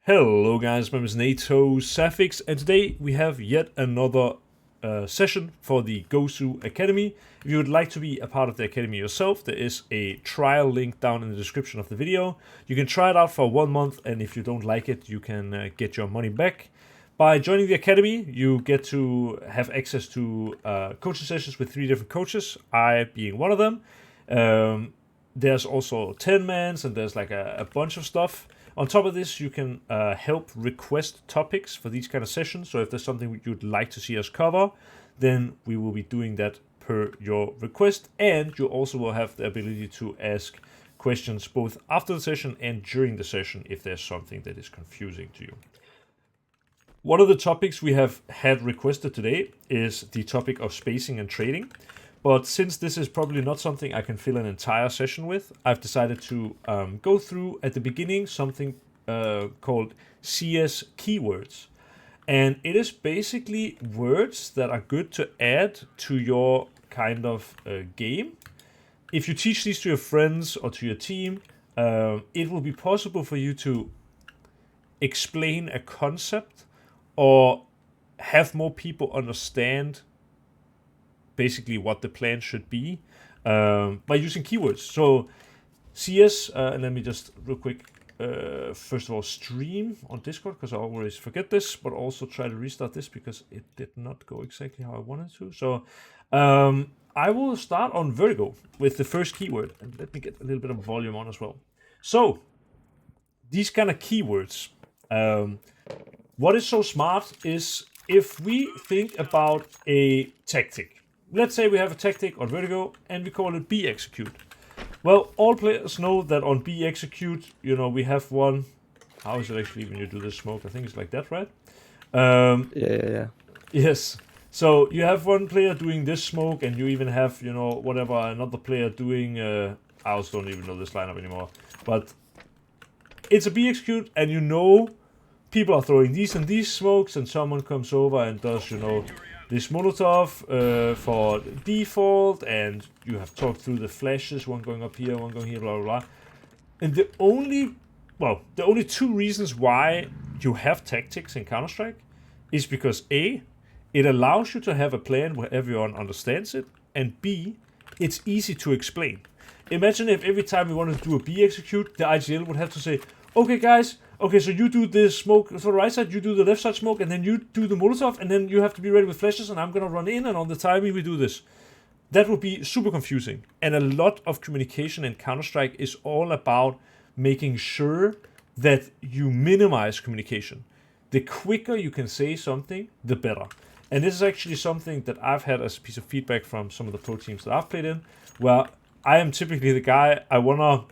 Hello guys, my name is NATO Safix, and today we have yet another session for the Gosu Academy. If you would like to be a part of the Academy yourself, there is a trial link down in the description of the video. You can try it out for 1 month, and if you don't like it, you can get your money back. By joining the Academy, you get to have access to coaching sessions with 3 different coaches, I being one of them. There's also 10-mans, and there's like a bunch of stuff. On top of this, you can help request topics for these kind of sessions. So if there's something you'd like to see us cover, then we will be doing that per your request. And you also will have the ability to ask questions both after the session and during the session if there's something that is confusing to you. One of the topics we have had requested today is the topic of spacing and trading. But since this is probably not something I can fill an entire session with, I've decided to go through at the beginning something called CS keywords. And it is basically words that are good to add to your kind of game. If you teach these to your friends or to your team, it will be possible for you to explain a concept or have more people understand basically what the plan should be by using keywords. So CS, and let me just real quick, first of all, stream on Discord, because I always forget this, but also try to restart this because it did not go exactly how I wanted to. So I will start on Vertigo with the first keyword, and let me get a little bit of volume on as well. So these kind of keywords, what is so smart is if we think about a tactic. Let's say we have a tactic on Vertigo and we call it B execute. Well, all players know that on B execute, we have one. How is it actually when you do this smoke? I think it's like that, right? Yeah. Yes. So you have one player doing this smoke, and you even have, whatever, another player doing. I also don't even know this lineup anymore. But it's a B execute, and people are throwing these and these smokes, and someone comes over and does, this Molotov for default, and you have talked through the flashes, one going up here, one going here, blah, blah, blah. And the only 2 reasons why you have tactics in Counter-Strike is because A, it allows you to have a plan where everyone understands it, and B, it's easy to explain. Imagine if every time we wanted to do a B execute, the IGL would have to say, okay guys, so you do this smoke for the right side, you do the left side smoke, and then you do the Molotov, and then you have to be ready with flashes, and I'm gonna run in, and on the timing we do this. That would be super confusing. And a lot of communication in Counter-Strike is all about making sure that you minimize communication. The quicker you can say something, the better. And this is actually something that I've had as a piece of feedback from some of the pro teams that I've played in, where I am typically the guy, I wanna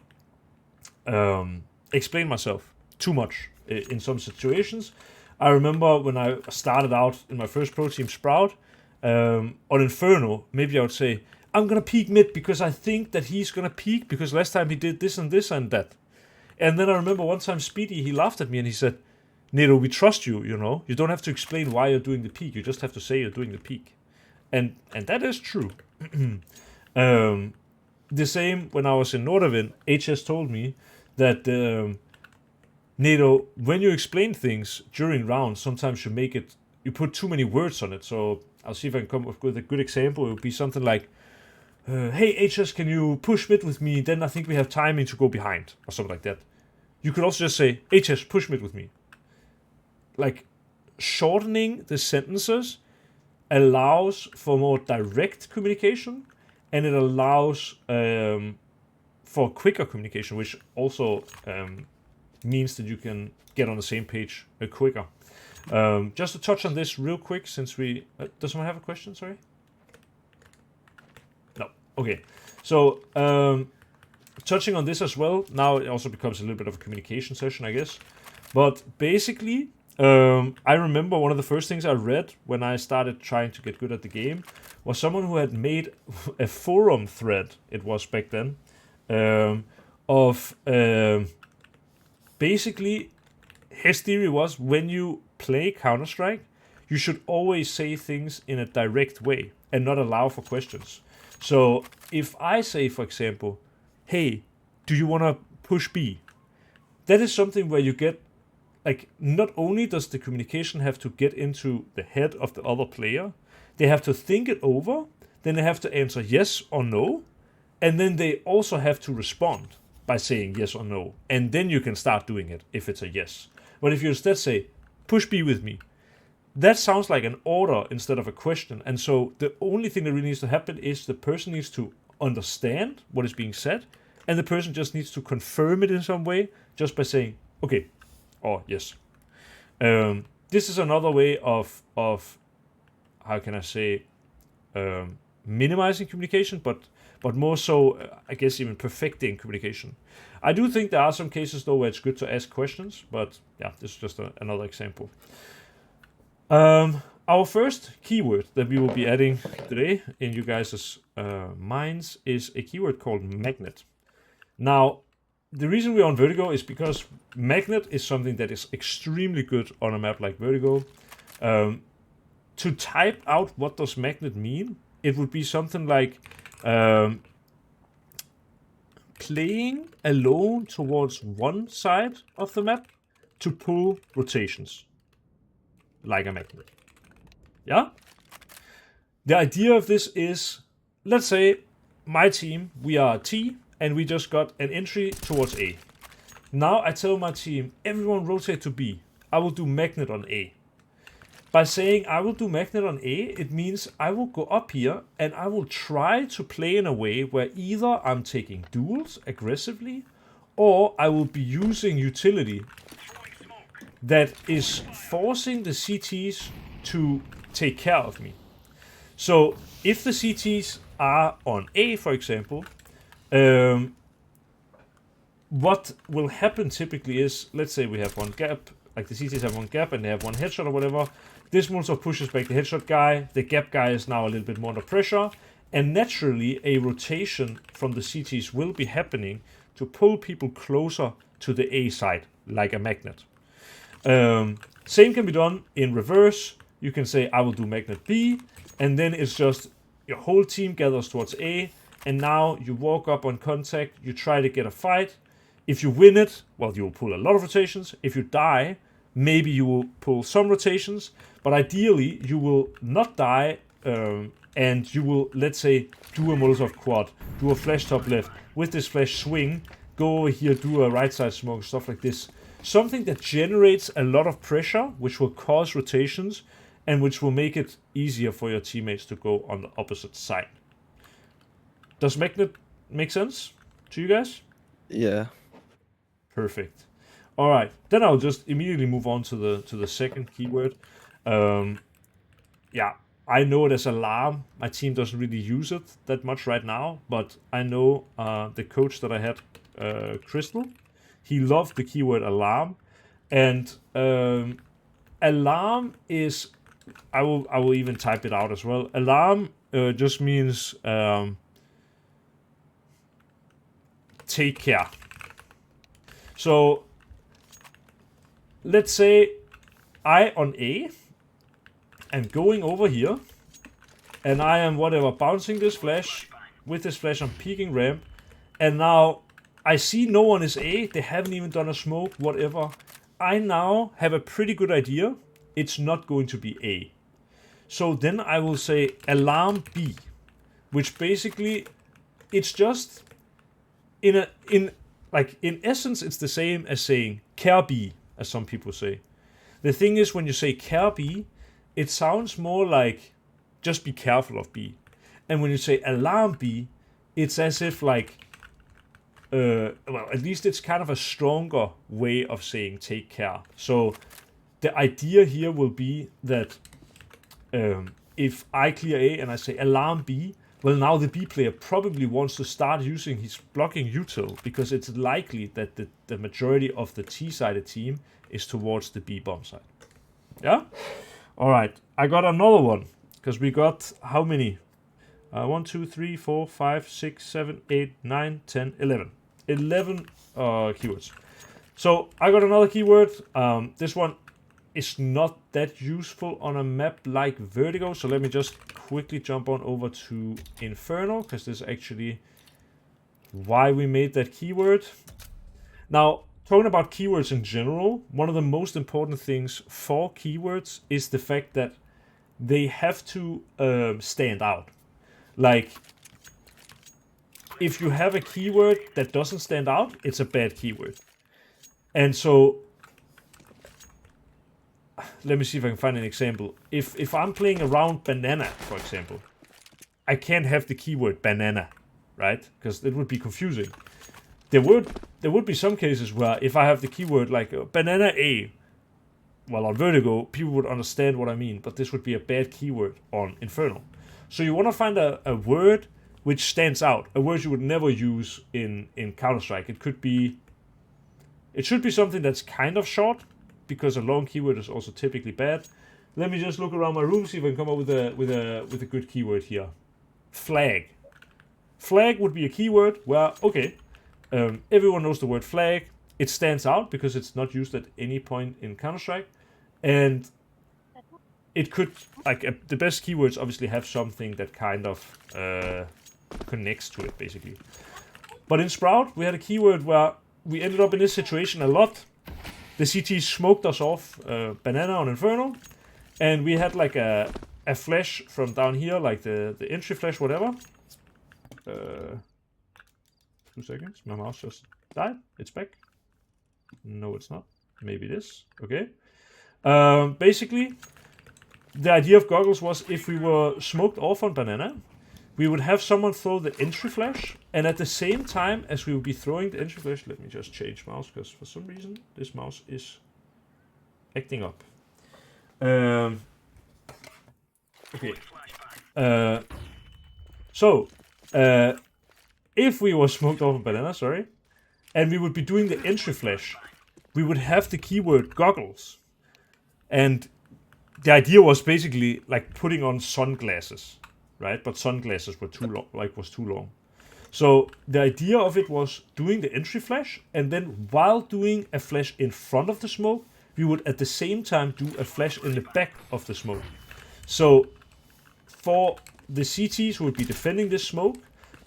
explain myself too much in some situations. I remember when I started out in my first pro team, Sprout, on Inferno, maybe I would say, I'm gonna peek mid because I think that he's gonna peek because last time he did this and this and that. And then I remember one time Speedy, he laughed at me and he said, Nero, we trust you, You don't have to explain why you're doing the peek, you just have to say you're doing the peek. And that is true. The same when I was in Nordavind, HS told me that NATO, when you explain things during rounds, sometimes you put too many words on it. So I'll see if I can come up with a good example. It would be something like, hey HS, can you push mid with me? Then I think we have timing to go behind, or something like that. You could also just say, HS, push mid with me. Like, shortening the sentences allows for more direct communication, and it allows for quicker communication, which also means that you can get on the same page quicker. Just to touch on this real quick, since we... does someone have a question, sorry? No. Okay. So, touching on this as well, now it also becomes a little bit of a communication session, I guess. But basically, I remember one of the first things I read when I started trying to get good at the game was someone who had made a forum thread, it was back then, of... basically, his theory was when you play Counter-Strike, you should always say things in a direct way and not allow for questions. So if I say, for example, hey, do you want to push B? That is something where you get like, not only does the communication have to get into the head of the other player, they have to think it over, then they have to answer yes or no, and then they also have to respond by saying yes or no, and then you can start doing it if it's a yes. But if you instead say, push B with me, that sounds like an order instead of a question, and so the only thing that really needs to happen is the person needs to understand what is being said, and the person just needs to confirm it in some way, just by saying, okay, or yes. This is another way of how can I say, minimizing communication, but more so, I guess, even perfecting communication. I do think there are some cases, though, where it's good to ask questions, but yeah, this is just another example. Our first keyword that we will be adding today in you guys' minds is a keyword called magnet. Now, the reason we're on Vertigo is because magnet is something that is extremely good on a map like Vertigo. To type out what does magnet mean, it would be something like playing alone towards one side of the map to pull rotations, like a magnet. Yeah? The idea of this is, let's say my team, we are T, and we just got an entry towards A. Now I tell my team, everyone rotate to B. I will do magnet on A. By saying I will do magnet on A, it means I will go up here and I will try to play in a way where either I'm taking duels aggressively, or I will be using utility that is forcing the CTs to take care of me. So if the CTs are on A, for example, what will happen typically is, let's say we have one gap, like the CTs have one gap and they have one headshot or whatever. This monster pushes back the headshot guy. The gap guy is now a little bit more under pressure. And naturally, a rotation from the CTs will be happening to pull people closer to the A side, like a magnet. Same can be done in reverse. You can say, I will do magnet B. And then it's just your whole team gathers towards A. And now you walk up on contact. You try to get a fight. If you win it, well, you will pull a lot of rotations. If you die, maybe you will pull some rotations, but ideally you will not die, and you will, let's say, do a Molotov quad, do a flash top left, with this flash swing, go over here, do a right side smoke, stuff like this. Something that generates a lot of pressure, which will cause rotations, and which will make it easier for your teammates to go on the opposite side. Does magnet make sense to you guys? Yeah. Perfect. All right, then I'll just immediately move on to the second keyword. Yeah, I know it as alarm. My team doesn't really use it that much right now, but I know the coach that I had, Crystal, he loved the keyword alarm, and alarm is, I will even type it out as well. Alarm just means take care. So let's say I on A am going over here, and I am whatever bouncing this flash. With this flash I'm peeking ramp, and now I see no one is A, they haven't even done a smoke, whatever. I now have a pretty good idea it's not going to be A. So then I will say alarm B, which basically, it's just in essence it's the same as saying care B, as some people say. The thing is, when you say care B, it sounds more like just be careful of B. And when you say alarm B, it's as if like, well, at least it's kind of a stronger way of saying take care. So the idea here will be that if I clear A and I say alarm B, well, now the B player probably wants to start using his blocking util, because it's likely that the majority of the T-sided team is towards the B bomb side. Yeah? Alright, I got another one, because we got how many? 1, 2, 3, 4, 5, 6, 7, 8, 9, 10, 11. 11 keywords. So I got another keyword. This one is not that useful on a map like Vertigo, so let me just quickly jump on over to Inferno, because this is actually why we made that keyword. Now, talking about keywords in general, one of the most important things for keywords is the fact that they have to stand out. Like, if you have a keyword that doesn't stand out, it's a bad keyword. And so, let me see if I can find an example. If I'm playing around banana, for example, I can't have the keyword banana, right? Because it would be confusing. There would be some cases where if I have the keyword like banana A, well, on Vertigo, people would understand what I mean, but this would be a bad keyword on Infernal. So you want to find a word which stands out, a word you would never use in Counter-Strike. It should be something that's kind of short, because a long keyword is also typically bad. Let me just look around my room, see if I can come up with a good keyword here. Flag. Flag would be a keyword where, okay, everyone knows the word flag. It stands out because it's not used at any point in Counter-Strike. And it could, like, the best keywords obviously have something that kind of connects to it, basically. But in Sprout, we had a keyword where we ended up in this situation a lot. The CT smoked us off banana on Inferno, and we had like a flash from down here, like the entry flash, whatever. 2 seconds, my mouse just died. It's back. No, it's not. Maybe it is. Okay. Basically, the idea of goggles was if we were smoked off on banana, we would have someone throw the entry flash, and at the same time as we would be throwing the entry flash, let me just change mouse, because for some reason this mouse is acting up. Okay. If we were smoked off on banana, sorry, and we would be doing the entry flash, we would have the keyword goggles. And the idea was basically like putting on sunglasses, right? But sunglasses were too long, was too long. So the idea of it was doing the entry flash, and then while doing a flash in front of the smoke, we would at the same time do a flash in the back of the smoke. So for the CTs who would be defending this smoke,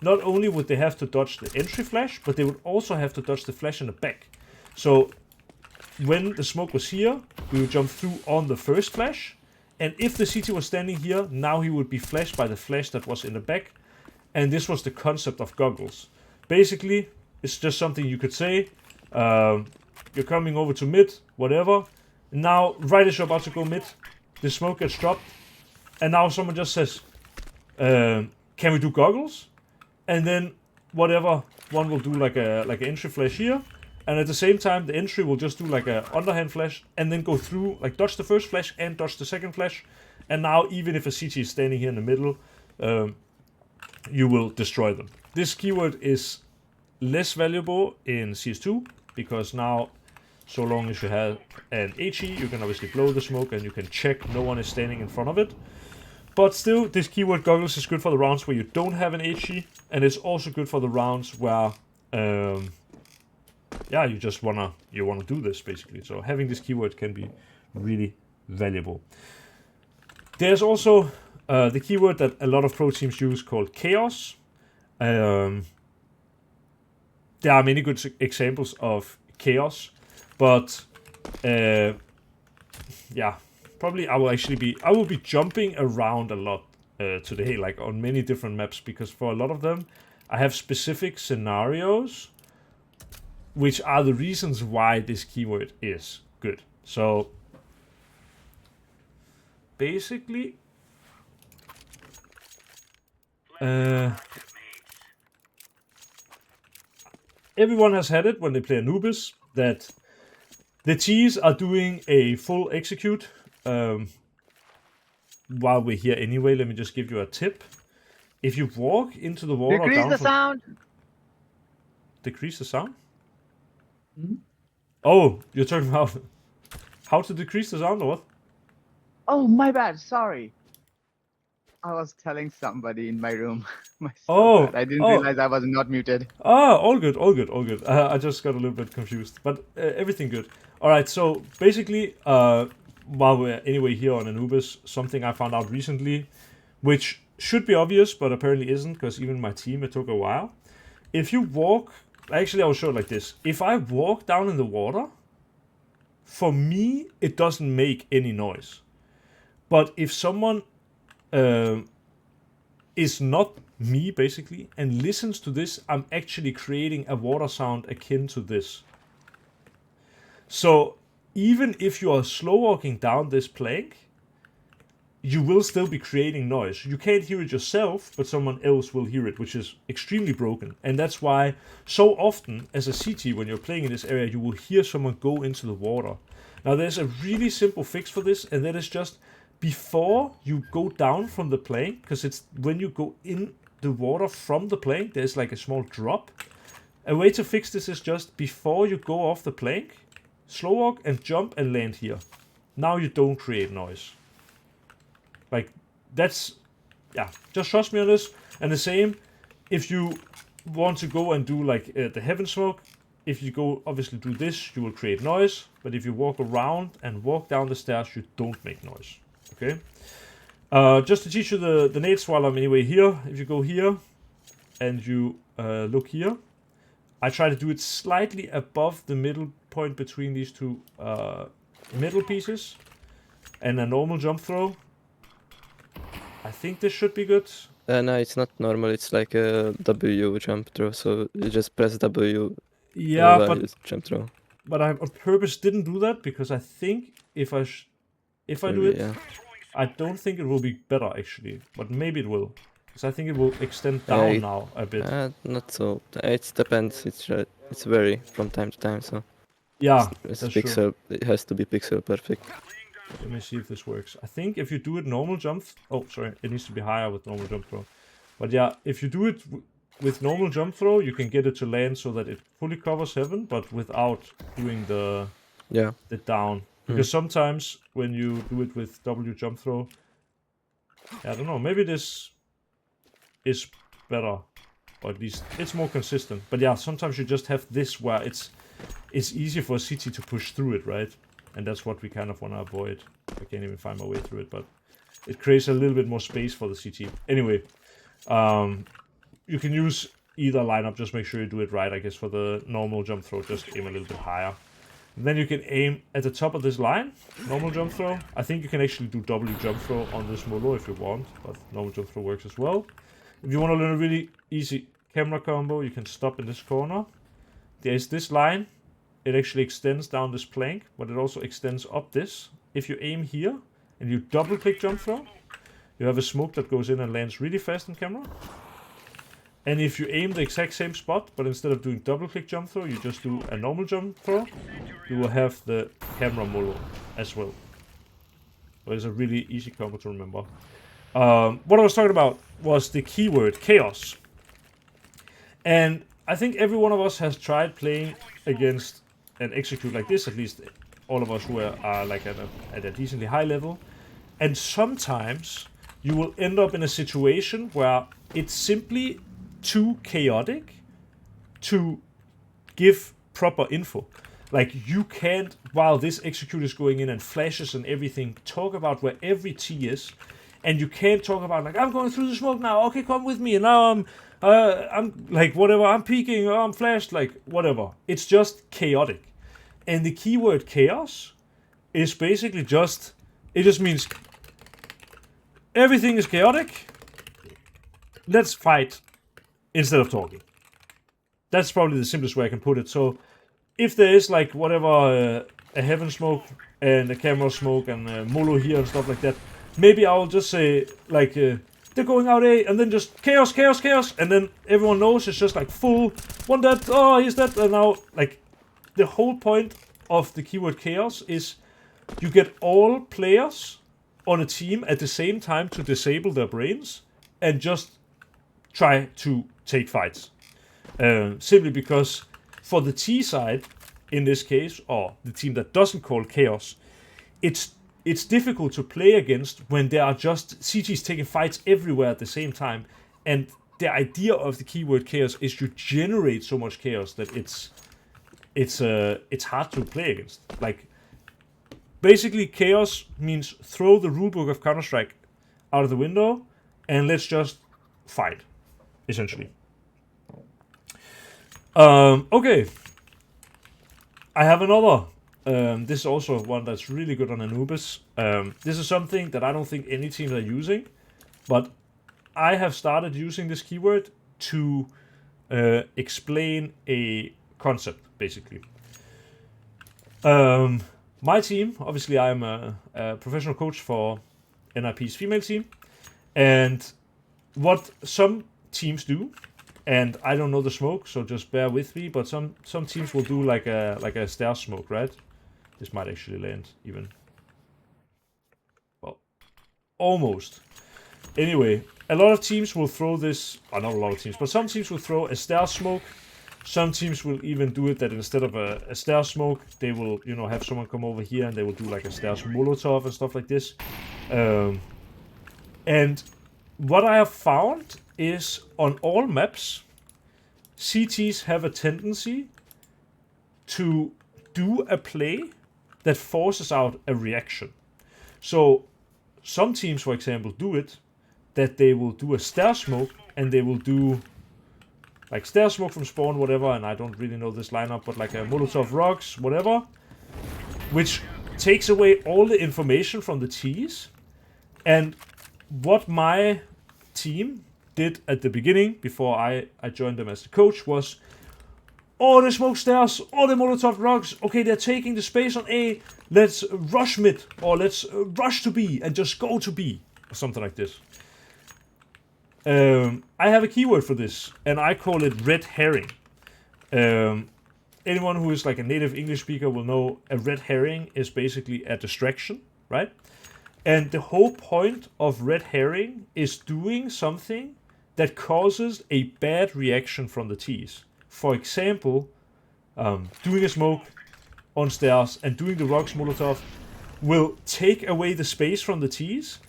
not only would they have to dodge the entry flash, but they would also have to dodge the flash in the back. So when the smoke was here, we would jump through on the first flash, and if the CT was standing here, now he would be flashed by the flash that was in the back. And this was the concept of goggles. Basically, it's just something you could say. You're coming over to mid, whatever. Now, right as you're about to go mid, the smoke gets dropped, and now someone just says, "Can we do goggles?" And then whatever, one will do like an entry flash here, and at the same time, the entry will just do like a underhand flash, and then go through, like dodge the first flash and dodge the second flash. And now, even if a CT is standing here in the middle, you will destroy them. This keyword is less valuable in CS2, because now, so long as you have an HE, you can obviously blow the smoke and you can check no one is standing in front of it. But still, this keyword goggles is good for the rounds where you don't have an HE, and it's also good for the rounds where, you just wanna do this, basically. So having this keyword can be really valuable. There's also the keyword that a lot of pro teams use called chaos. There are many good examples of chaos, but probably I will be jumping around a lot today, like on many different maps, because for a lot of them I have specific scenarios which are the reasons why this keyword is good. So basically, everyone has had it when they play Anubis, that the T's are doing a full execute. While we're here anyway, let me just give you a tip. If you walk into the water, decrease the sound. Decrease the sound? Mm-hmm. Oh, you're talking about how to decrease the sound, or what? Oh, my bad. Sorry. I was telling somebody in my room. I didn't realize I was not muted. All good. I just got a little bit confused, but everything good. All right, so basically, while we're anyway here on Anubis, something I found out recently, which should be obvious, but apparently isn't, because even my team, it took a while. If you walk Actually, I'll show it like this. If I walk down in the water, for me, it doesn't make any noise. But if someone is not me, basically, and listens to this, I'm actually creating a water sound akin to this. So even if you are slow walking down this plank, you will still be creating noise. You can't hear it yourself, but someone else will hear it, which is extremely broken. And that's why so often as a CT, when you're playing in this area, you will hear someone go into the water. Now there's a really simple fix for this, and that is just before you go down from the plank, because it's when you go in the water from the plank, there's like a small drop. A way to fix this is just before you go off the plank, slow walk and jump and land here. Now you don't create noise. Like, that's, yeah, just trust me on this. And the same, if you want to go and do like the heaven smoke, if you go obviously do this, you will create noise. But if you walk around and walk down the stairs, you don't make noise. Okay? Just to teach you the nades while I'm anyway here, if you go here and you look here, I try to do it slightly above the middle point between these two middle pieces and a normal jump throw. I think this should be good. No, it's not normal. It's like a W jump throw. So you just press W. Yeah, while but you jump throw. But I on purpose didn't do that because I think if I do it, Yeah. I don't think it will be better actually. But maybe it will, because I think it will extend down now a bit. Not so. It depends. It's vary from time to time. So Yeah, it's that's pixel. true. It has to be pixel perfect. Let me see if this works. I think if you do it normal jump... Oh, sorry. It needs to be higher with normal jump throw. But yeah, if you do it with normal jump throw, you can get it to land so that it fully covers heaven, but without doing the down. Because sometimes when you do it with W jump throw... I don't know. Maybe this is better. Or at least it's more consistent. But yeah, sometimes you just have this where it's easier for a CT to push through it, right? And that's what we kind of want to avoid. I can't even find my way through it, but it creates a little bit more space for the CT. Anyway, you can use either lineup. Just make sure you do it right. I guess for the normal jump throw, just aim a little bit higher. And then you can aim at the top of this line, normal jump throw. I think you can actually do W jump throw on this Molo if you want, but normal jump throw works as well. If you want to learn a really easy camera combo, you can stop in this corner. There's this line. It actually extends down this plank, but it also extends up this. If you aim here and you double click jump throw, you have a smoke that goes in and lands really fast in camera. And if you aim the exact same spot, but instead of doing double click jump throw, you just do a normal jump throw, you will have the camera molo as well. So it's a really easy combo to remember. What I was talking about was the keyword chaos. And I think every one of us has tried playing against and execute like this, at least all of us who are like at a decently high level. And sometimes you will end up in a situation where it's simply too chaotic to give proper info. Like you can't, while this execute is going in and flashes and everything, talk about where every T is. And you can't talk about like, I'm going through the smoke now, okay, come with me, and now I'm like, whatever, I'm peeking, I'm flashed, like, whatever. It's just chaotic. And the keyword chaos is basically just, it just means everything is chaotic, let's fight instead of talking. That's probably the simplest way I can put it. So, if there is like, whatever, a heaven smoke, and a camera smoke, and a Molo here and stuff like that, maybe I'll just say, like, they're going out A, and then just chaos, chaos, chaos, and then everyone knows it's just like full, one dead, oh, he's dead, and now, like, the whole point of the keyword chaos is you get all players on a team at the same time to disable their brains and just try to take fights. Simply because for the T side, in this case, or the team that doesn't call chaos, it's difficult to play against when there are just CTs taking fights everywhere at the same time. And the idea of the keyword chaos is you generate so much chaos that it's hard to play against. Like, basically, chaos means throw the rulebook of Counter-Strike out of the window and let's just fight, essentially. Okay. I have another. This is also one that's really good on Anubis. This is something that I don't think any teams are using, but I have started using this keyword to explain a concept, basically. My team, obviously I'm a professional coach for NIP's female team, and what some teams do, and I don't know the smoke, so just bear with me, but some teams will do like a stair smoke, right? This might actually land even. Well, almost. Anyway, a lot of teams will throw this, not a lot of teams, but some teams will throw a stair smoke. Some teams will even do it that instead of a stair smoke, they will, have someone come over here and they will do like a stairs molotov and stuff like this. And what I have found is on all maps, CTs have a tendency to do a play that forces out a reaction. So some teams, for example, do it that they will do a stair smoke and they will do like stair smoke from spawn, whatever, and I don't really know this lineup, but like a Molotov rocks, whatever, which takes away all the information from the T's. And what my team did at the beginning, before I joined them as the coach, was, oh, the smoke stairs, oh, the Molotov rocks, okay, they're taking the space on A, let's rush mid, or let's rush to B, and just go to B, or something like this. I have a keyword for this, and I call it red herring. Anyone who is like a native English speaker will know a red herring is basically a distraction, right? And the whole point of red herring is doing something that causes a bad reaction from the T's. For example, doing a smoke on stairs and doing the rocks Molotov will take away the space from the T's.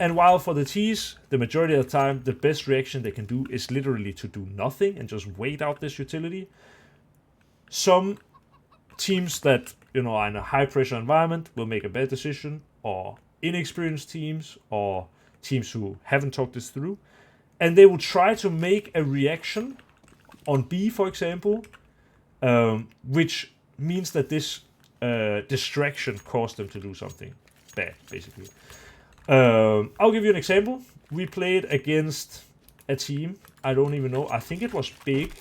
And while for the T's, the majority of the time, the best reaction they can do is literally to do nothing and just wait out this utility. Some teams that, are in a high pressure environment will make a bad decision, or inexperienced teams, or teams who haven't talked this through. And they will try to make a reaction on B, for example, which means that this distraction caused them to do something bad, basically. I'll give you an example. We played against a team, I don't even know, I think it was Big,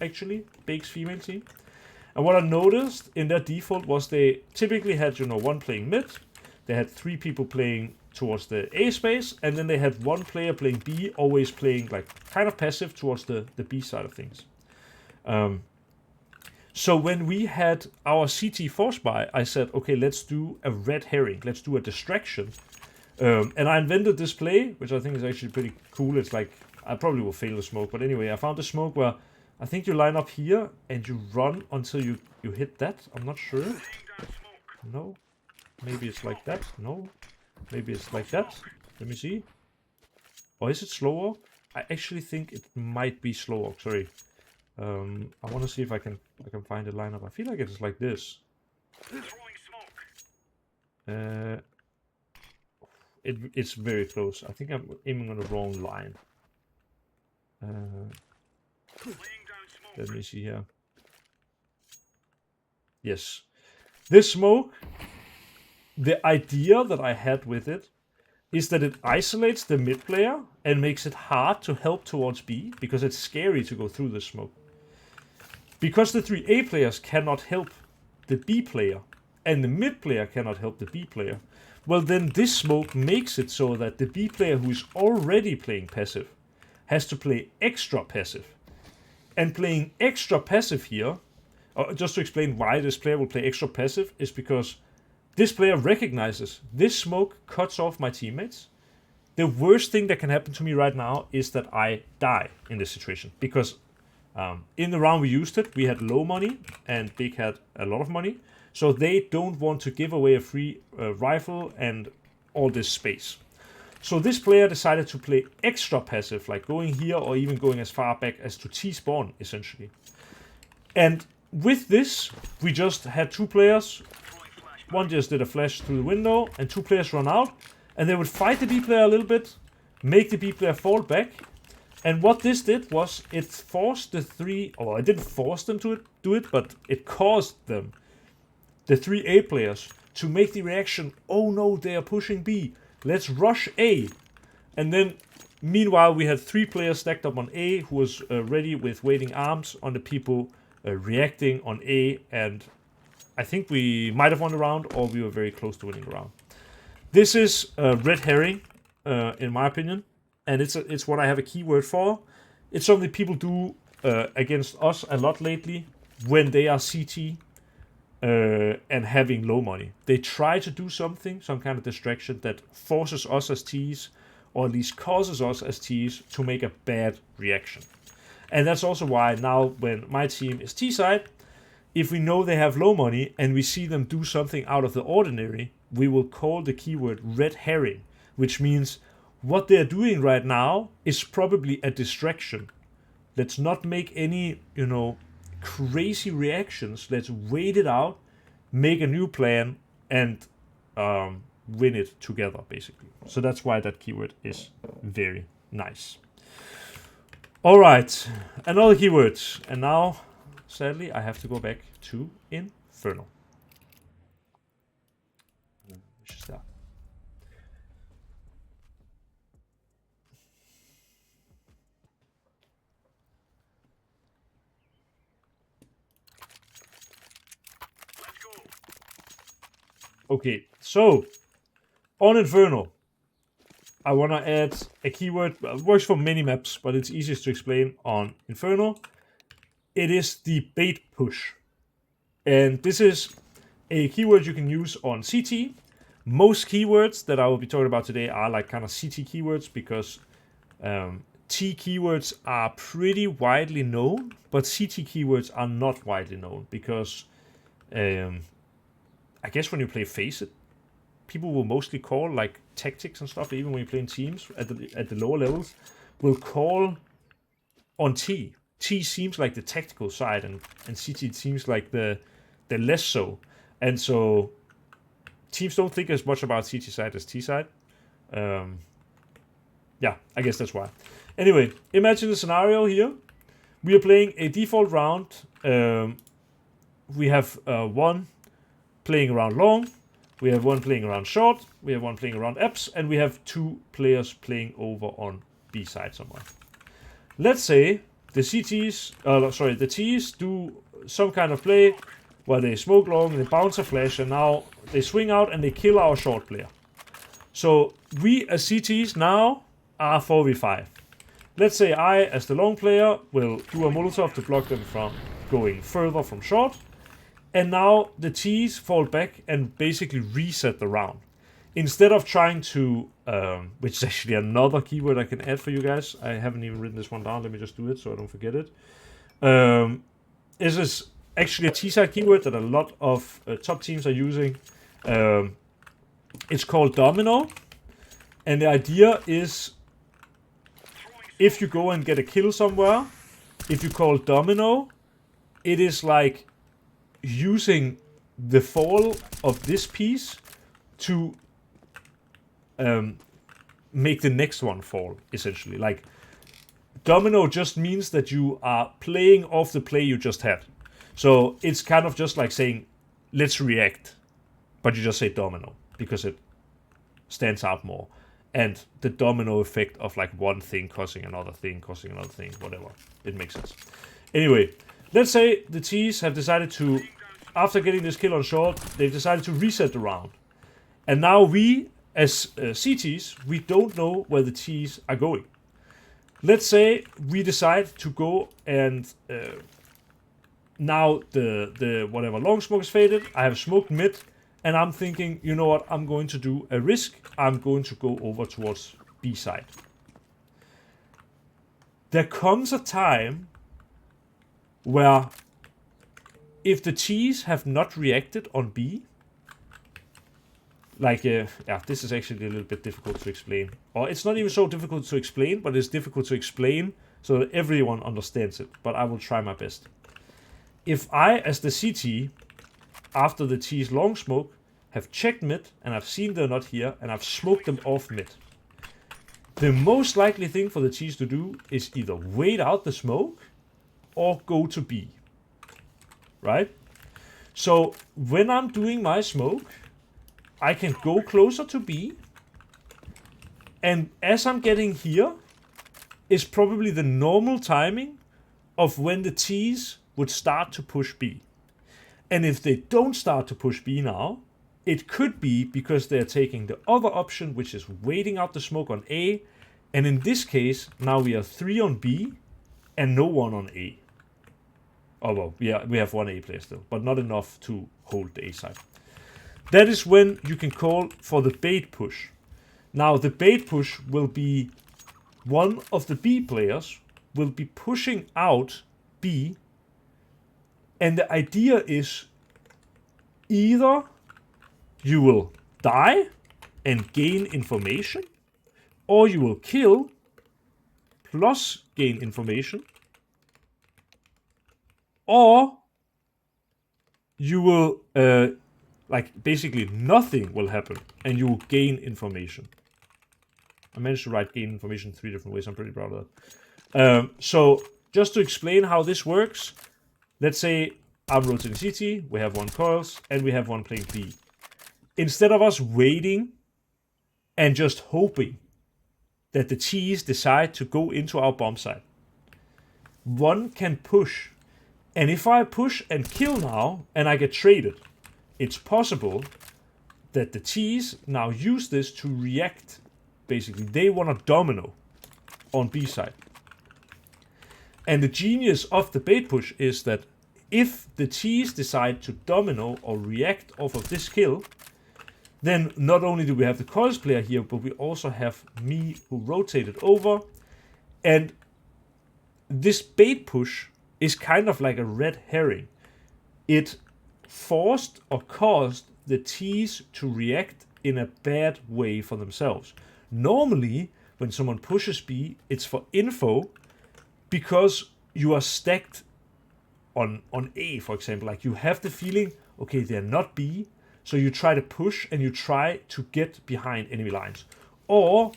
actually, Big's female team. And what I noticed in their default was they typically had, one playing mid, they had 3 people playing towards the A space, and then they had 1 player playing B, always playing like kind of passive towards the B side of things. So when we had our CT force buy, I said, okay, let's do a red herring, let's do a distraction. And I invented this play, which I think is actually pretty cool. It's like, I probably will fail the smoke, but anyway, I found a smoke where I think you line up here and you run until you hit that. I'm not sure. No. Maybe it's like that. No. Maybe it's like that. Let me see. Or is it slow walk? I actually think it might be slow walk. Sorry. I want to see if I can find a lineup. I feel like it's like this. It's very close. I think I'm aiming on the wrong line. Let me see here. Yes. This smoke, the idea that I had with it is that it isolates the mid player and makes it hard to help towards B, because it's scary to go through the smoke. Because the 3 A players cannot help the B player, and the mid player cannot help the B player, well then this smoke makes it so that the B player who is already playing passive has to play extra passive. And playing extra passive here, just to explain why this player will play extra passive, is because this player recognizes this smoke cuts off my teammates. The worst thing that can happen to me right now is that I die in this situation, because in the round we used it, we had low money and Big had a lot of money. So they don't want to give away a free rifle and all this space. So this player decided to play extra passive, like going here or even going as far back as to T-spawn, essentially. And with this, we just had 2 players. One just did a flash through the window, and 2 players run out. And they would fight the B player a little bit, make the B player fall back. And what this did was it forced the three, or it didn't force them to do it, but it caused them, the three A players, to make the reaction, oh no, they are pushing B, let's rush A. And then, meanwhile, we had three players stacked up on A who was ready with waiting arms on the people reacting on A, and I think we might have won the round, or we were very close to winning the round. This is red herring, in my opinion, and it's what I have a keyword for. It's something people do against us a lot lately when they are CT and having low money. They try to do something, some kind of distraction that forces us as Ts, or at least causes us as Ts, to make a bad reaction. And that's also why now when my team is T-side, if we know they have low money and we see them do something out of the ordinary, we will call the keyword red herring, which means what they're doing right now is probably a distraction. Let's not make any, crazy reactions. Let's wait it out, make a new plan, and win it together, basically. So that's why that keyword is very nice. All right, another keyword. And now, sadly, I have to go back to Inferno. Which is that? Okay, so on Inferno, I want to add a keyword. It works for many maps, but it's easiest to explain on Inferno. It is the bait push. And this is a keyword you can use on CT. Most keywords that I will be talking about today are like kind of CT keywords, because T keywords are pretty widely known, but CT keywords are not widely known, because I guess when you play Face It, people will mostly call like tactics and stuff, even when you play in teams at the lower levels, will call on T. T seems like the tactical side, and CT seems like the less so. And so teams don't think as much about CT side as T side. Yeah, I guess that's why. Anyway, imagine the scenario here. We are playing a default round. We have one playing around long, we have one playing around short, we have one playing around Eps, and we have two players playing over on B side somewhere. Let's say the the Ts do some kind of play where they smoke long and they bounce a flash, and now they swing out and they kill our short player. So we as CTs now are 4v5. Let's say I, as the long player, will do a Molotov to block them from going further from short. And now the Ts fall back and basically reset the round. Instead of trying to, which is actually another keyword I can add for you guys. I haven't even written this one down. Let me just do it so I don't forget it. This is actually a T-side keyword that a lot of top teams are using. It's called Domino. And the idea is, if you go and get a kill somewhere, if you call Domino, it is like using the fall of this piece to make the next one fall, essentially. Like, domino just means that you are playing off the play you just had. So it's kind of just like saying, let's react, but you just say domino because it stands out more. And the domino effect of like one thing causing another thing, whatever. It makes sense. Anyway, let's say the Ts have decided to, after getting this kill on short, they've decided to reset the round. And now we, as CTs, we don't know where the Ts are going. Let's say we decide to go and now the whatever long smoke is faded. I have smoked mid, and I'm thinking, you know what, I'm going to do a risk. I'm going to go over towards B side. There comes a time where if the Ts have not reacted on B, like, this is actually a little bit difficult to explain. Or it's not even so difficult to explain, but it's difficult to explain so that everyone understands it. But I will try my best. If I, as the CT, after the T's long smoke, have checked mid, and I've seen they're not here, and I've smoked them off mid, the most likely thing for the T's to do is either wait out the smoke or go to B, right? So when I'm doing my smoke, I can go closer to B, and as I'm getting here, is probably the normal timing of when the T's would start to push B. And if they don't start to push B now, it could be because they're taking the other option, which is waiting out the smoke on A. And in this case, now we are 3 on B and no one on A. Oh, well, yeah, we have one A player still, but not enough to hold the A side. That is when you can call for the bait push. Now, the bait push will be one of the B players will be pushing out B, and the idea is either you will die and gain information, or you will kill plus gain information, or you will, basically nothing will happen and you will gain information. I managed to write gain information 3 different ways. I'm pretty proud of that. So just to explain how this works, let's say I'm rotating CT, we have 1 coils, and we have 1 playing B. Instead of us waiting and just hoping that the T's decide to go into our bomb site, one can push. And if I push and kill now, and I get traded, it's possible that the T's now use this to react. Basically, they want a domino on B side. And the genius of the bait push is that if the T's decide to domino or react off of this kill, then not only do we have the coils player here, but we also have me who rotated over. And this bait push is kind of like a red herring. It forced or caused the T's to react in a bad way for themselves. Normally, when someone pushes B, it's for info because you are stacked on A, for example. Like you have the feeling, okay, they're not B, so you try to push and you try to get behind enemy lines. Or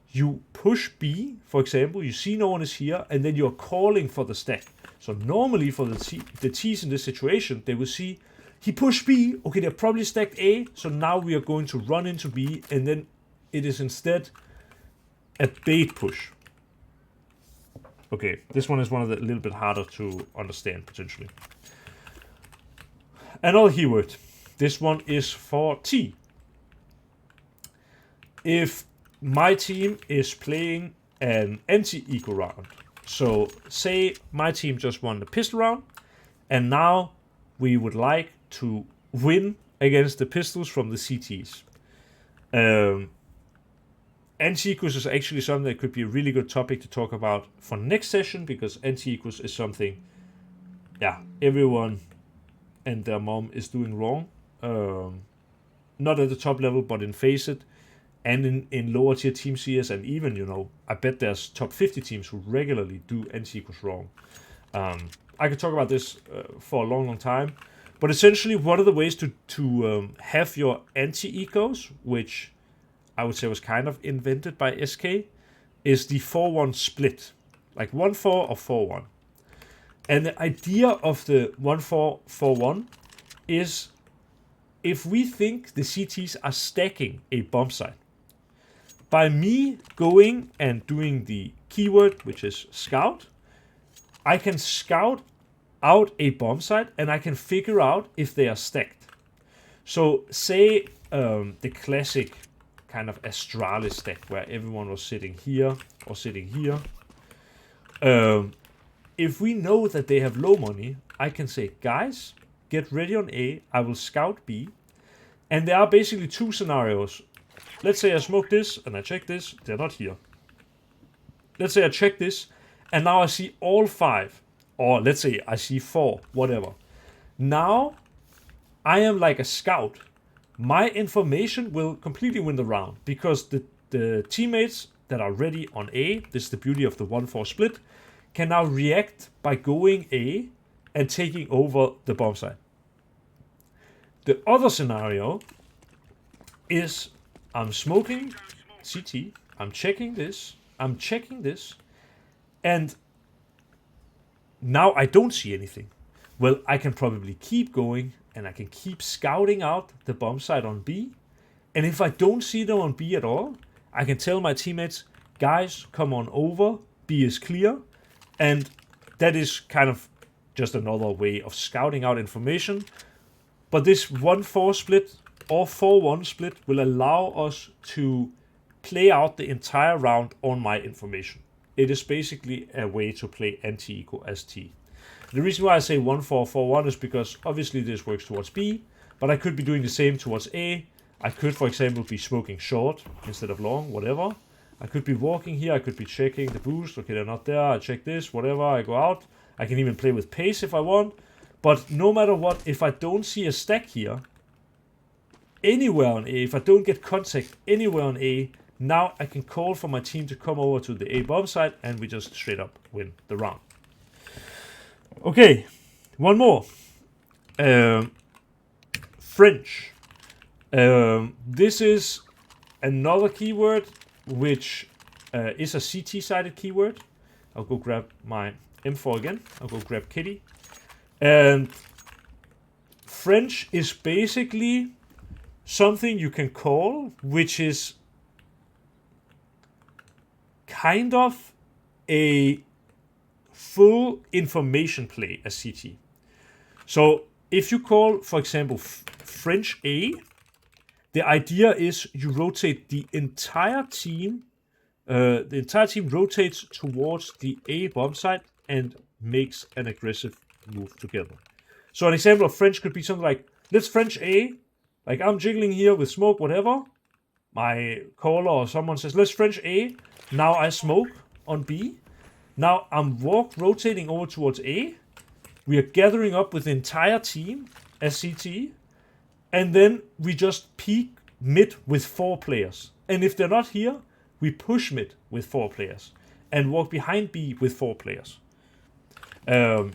you push B, for example, you see no one is here, and then you're calling for the stack. So normally for the T's in this situation, they will see, he pushed B, okay, they're probably stacked A, so now we are going to run into B, and then it is instead a bait push. Okay, this one is one of the little bit harder to understand, potentially. Another keyword. This one is for T. If my team is playing an anti-eco round, so say my team just won the pistol round, and now we would like to win against the pistols from the CTs. Anti-ecos is actually something that could be a really good topic to talk about for next session, because anti-ecos is something, everyone and their mom is doing wrong. Not at the top level, but in Faceit and in lower tier Team CS, and even, I bet there's top 50 teams who regularly do anti-ecos wrong. I could talk about this for a long, long time, but essentially one of the ways to have your anti-ecos, which I would say was kind of invented by SK, is the 4-1 split. Like 1-4 or 4-1. And the idea of the 1-4-4-1 is if we think the CTs are stacking a bomb site, by me going and doing the keyword, which is scout, I can scout out a bomb site and I can figure out if they are stacked. So say the classic kind of Astralis stack where everyone was sitting here or sitting here. If we know that they have low money, I can say, guys, get ready on A, I will scout B. And there are basically 2 scenarios. Let's say I smoke this and I check this, they're not here. Let's say I check this and now I see all 5. Or let's say I see 4, whatever. Now I am like a scout. My information will completely win the round because the teammates that are ready on A, this is the beauty of the 1-4 split, can now react by going A and taking over the bomb site. The other scenario is I'm smoking CT, I'm checking this. I'm checking this. And now I don't see anything. Well, I can probably keep going and I can keep scouting out the bomb site on B. And if I don't see them on B at all, I can tell my teammates, guys, come on over. B is clear. And that is kind of just another way of scouting out information. But this 1-4 split or 4-1 split will allow us to play out the entire round on my information. It is basically a way to play NT equal ST. The reason why I say 1-4, 4-1 is because obviously this works towards B, but I could be doing the same towards A. I could, for example, be smoking short instead of long, whatever. I could be walking here, I could be checking the boost. Okay, they're not there, I check this, whatever, I go out. I can even play with pace if I want. But no matter what, if I don't see a stack here, anywhere on A, if I don't get contact anywhere on A, now I can call for my team to come over to the A bomb site and we just straight up win the round. Okay, one more. French. This is another keyword which is a CT-sided keyword. I'll go grab my M4 again. I'll go grab Kitty. And French is basically something you can call, which is kind of a full information play as CT. So if you call, for example, French A, the idea is you rotate the entire team. The entire team rotates towards the A bomb site and makes an aggressive move together. So an example of French could be something like, let's French A. Like I'm jiggling here with smoke, whatever. My caller or someone says, let's French A. Now I smoke on B. Now I'm rotating over towards A. We are gathering up with the entire team as CT. And then we just peek mid with 4 players. And if they're not here, we push mid with 4 players. And walk behind B with 4 players. The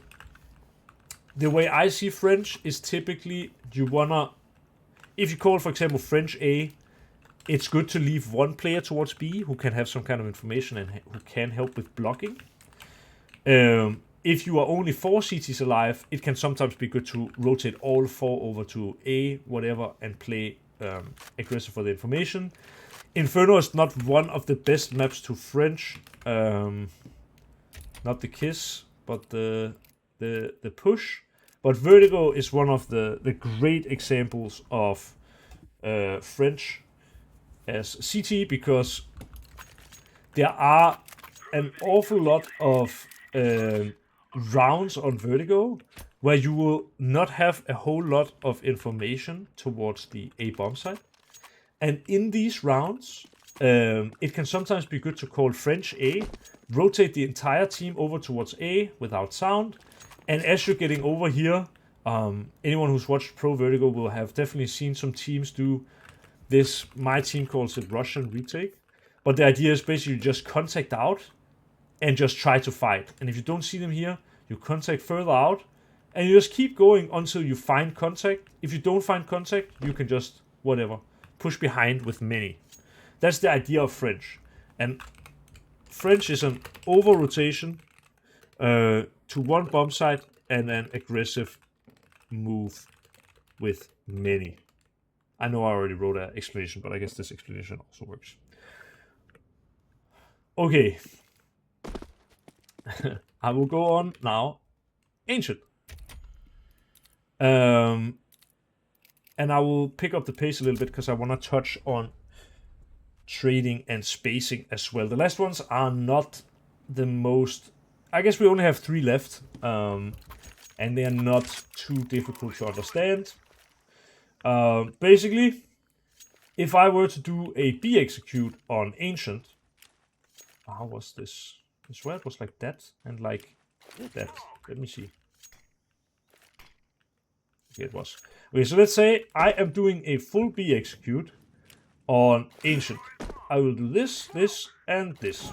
way I see French is typically you wanna... If you call, for example, French A, it's good to leave 1 player towards B who can have some kind of information and who can help with blocking. If you are only 4 CTs alive, it can sometimes be good to rotate all 4 over to A, whatever, and play aggressive for the information. Inferno is not one of the best maps to French. Not the kiss, but the push. But Vertigo is one of the great examples of French as CT, because there are an awful lot of rounds on Vertigo where you will not have a whole lot of information towards the A bomb site. And in these rounds, it can sometimes be good to call French A, rotate the entire team over towards A without sound. And as you're getting over here, anyone who's watched Pro Vertigo will have definitely seen some teams do this. My team calls it Russian retake. But the idea is basically just contact out and just try to fight. And if you don't see them here, you contact further out. And you just keep going until you find contact. If you don't find contact, you can just, whatever, push behind with many. That's the idea of French. And French is an over-rotation to 1 bomb site and an aggressive move with many. I know I already wrote an explanation, but I guess this explanation also works. Okay. I will go on now. Ancient. And I will pick up the pace a little bit because I want to touch on trading and spacing as well. The last ones are not the most... I guess we only have 3 left. And they are not too difficult to understand. Basically, if I were to do a B execute on Ancient... How was this? I swear it was like that and like that. Let me see. Okay, it was. Okay, so let's say I am doing a full B execute on Ancient. I will do this, this, and this.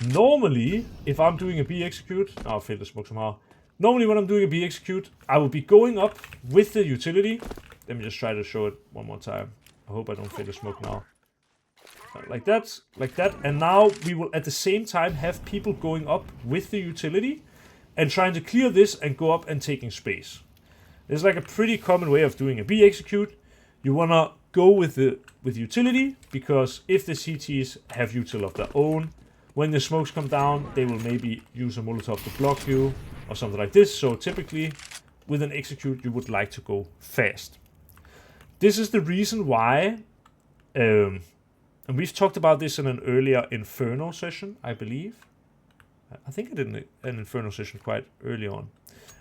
Normally, if I'm doing a B execute... Oh, I failed the smoke somehow. Normally, when I'm doing a B execute, I will be going up with the utility. Let me just try to show it one more time. I hope I don't fail the smoke now. like that. And now we will at the same time have people going up with the utility and trying to clear this and go up and taking space. It's like a pretty common way of doing a B execute. You wanna go with utility, because if the CTs have util of their own, when the smokes come down, they will maybe use a Molotov to block you or something like this. So typically, with an execute, you would like to go fast. This is the reason why, and we've talked about this in an earlier Inferno session, I believe. I think I did an Inferno session quite early on.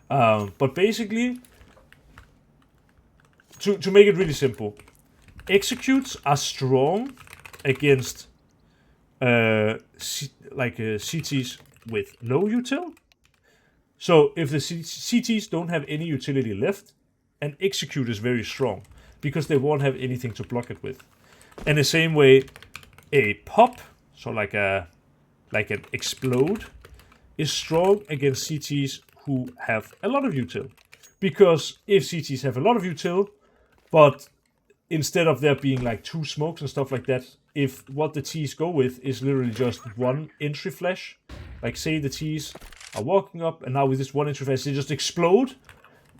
But basically, to make it really simple, executes are strong against CTs with low util. So if the CTs don't have any utility left, an execute is very strong because they won't have anything to block it with. And the same way, a pop, so like an explode, is strong against CTs who have a lot of util. Because if CTs have a lot of util, but instead of there being like 2 smokes and stuff like that, if what the Ts go with is literally just 1 entry flash, like say the Ts are walking up and now with this 1 entry flash they just explode,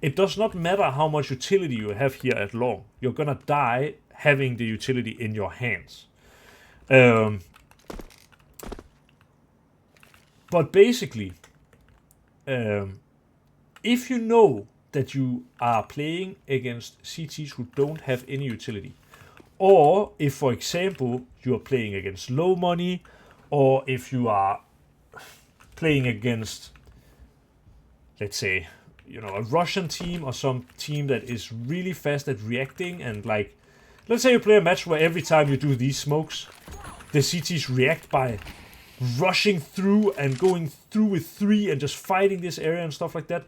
it does not matter how much utility you have here at long. You're gonna die having the utility in your hands. But basically, if you know that you are playing against CTs who don't have any utility, or if, for example, you are playing against low money, or if you are playing against, let's say, a Russian team or some team that is really fast at reacting, and like, let's say you play a match where every time you do these smokes, the CTs react by rushing through and going through with 3 and just fighting this area and stuff like that.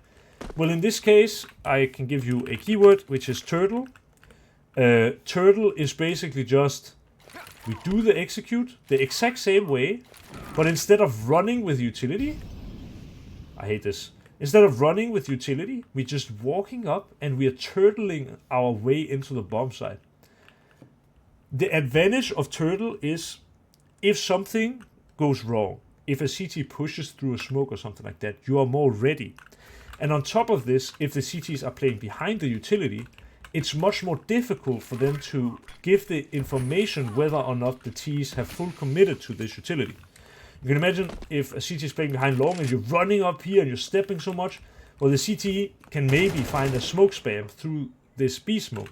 Well, in this case, I can give you a keyword, which is turtle. Turtle is basically just, we do the execute the exact same way, but instead of running with utility, I hate this. Instead of running with utility, we're just walking up and we are turtling our way into the bomb site. The advantage of turtle is if something goes wrong, if a CT pushes through a smoke or something like that, you are more ready. And on top of this, if the CTs are playing behind the utility, it's much more difficult for them to give the information whether or not the Ts have full committed to this utility. You can imagine if a CT is playing behind long and you're running up here and you're stepping so much, well, the CT can maybe find a smoke spam through this B smoke.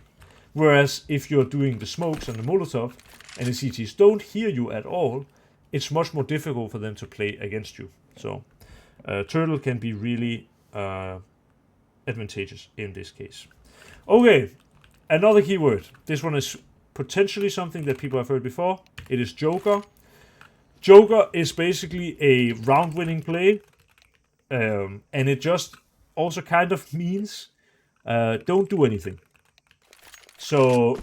Whereas if you're doing the smokes and the Molotov and the CTs don't hear you at all, it's much more difficult for them to play against you. So turtle can be really advantageous in this case. Okay, another keyword. This one is potentially something that people have heard before. It is Joker. Joker is basically a round-winning play, and it just also kind of means don't do anything. So,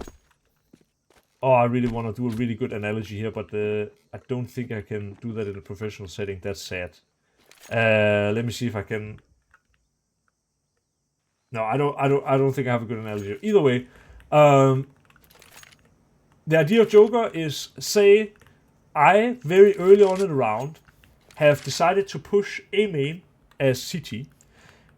I really want to do a really good analogy here, but I don't think I can do that in a professional setting. That's sad. Let me see if I can. No, I don't think I have a good analogy. Either way, the idea of Joker is, say, I very early on in the round have decided to push A main as CT,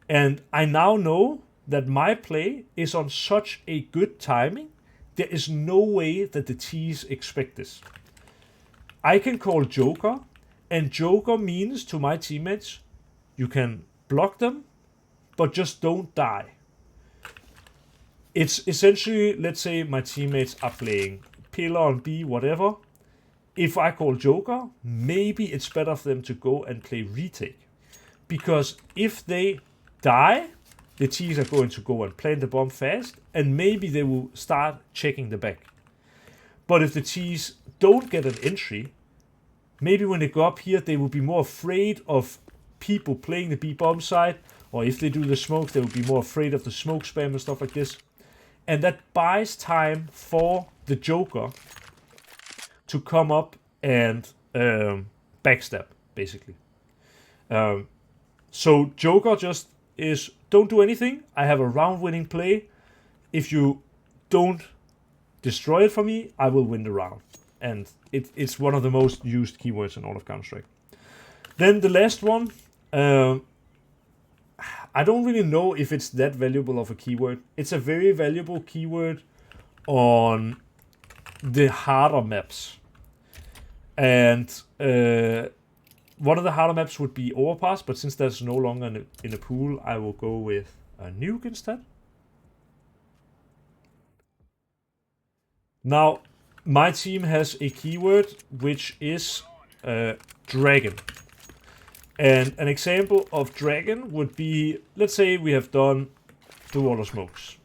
and I now know that my play is on such a good timing, there is no way that the Ts expect this. I can call Joker, and Joker means to my teammates, you can block them, but just don't die. It's essentially, let's say my teammates are playing pillar on B, whatever. If I call Joker, maybe it's better for them to go and play retake. Because if they die, the Ts are going to go and plant the bomb fast, and maybe they will start checking the back. But if the Ts don't get an entry, maybe when they go up here, they will be more afraid of people playing the B bomb side, or if they do the smokes, they will be more afraid of the smoke spam and stuff like this. And that buys time for the Joker to come up and backstab, basically. So Joker just is, don't do anything. I have a round-winning play. If you don't destroy it for me, I will win the round. and it's one of the most used keywords in all of Counter-Strike. Then the last one, I don't really know if it's that valuable of a keyword. It's a very valuable keyword on the harder maps. And one of the harder maps would be Overpass, but since that's no longer in a pool, I will go with a Nuke instead. Now, my team has a keyword which is Dragon. And an example of Dragon would be, let's say we have done the Water Smokes.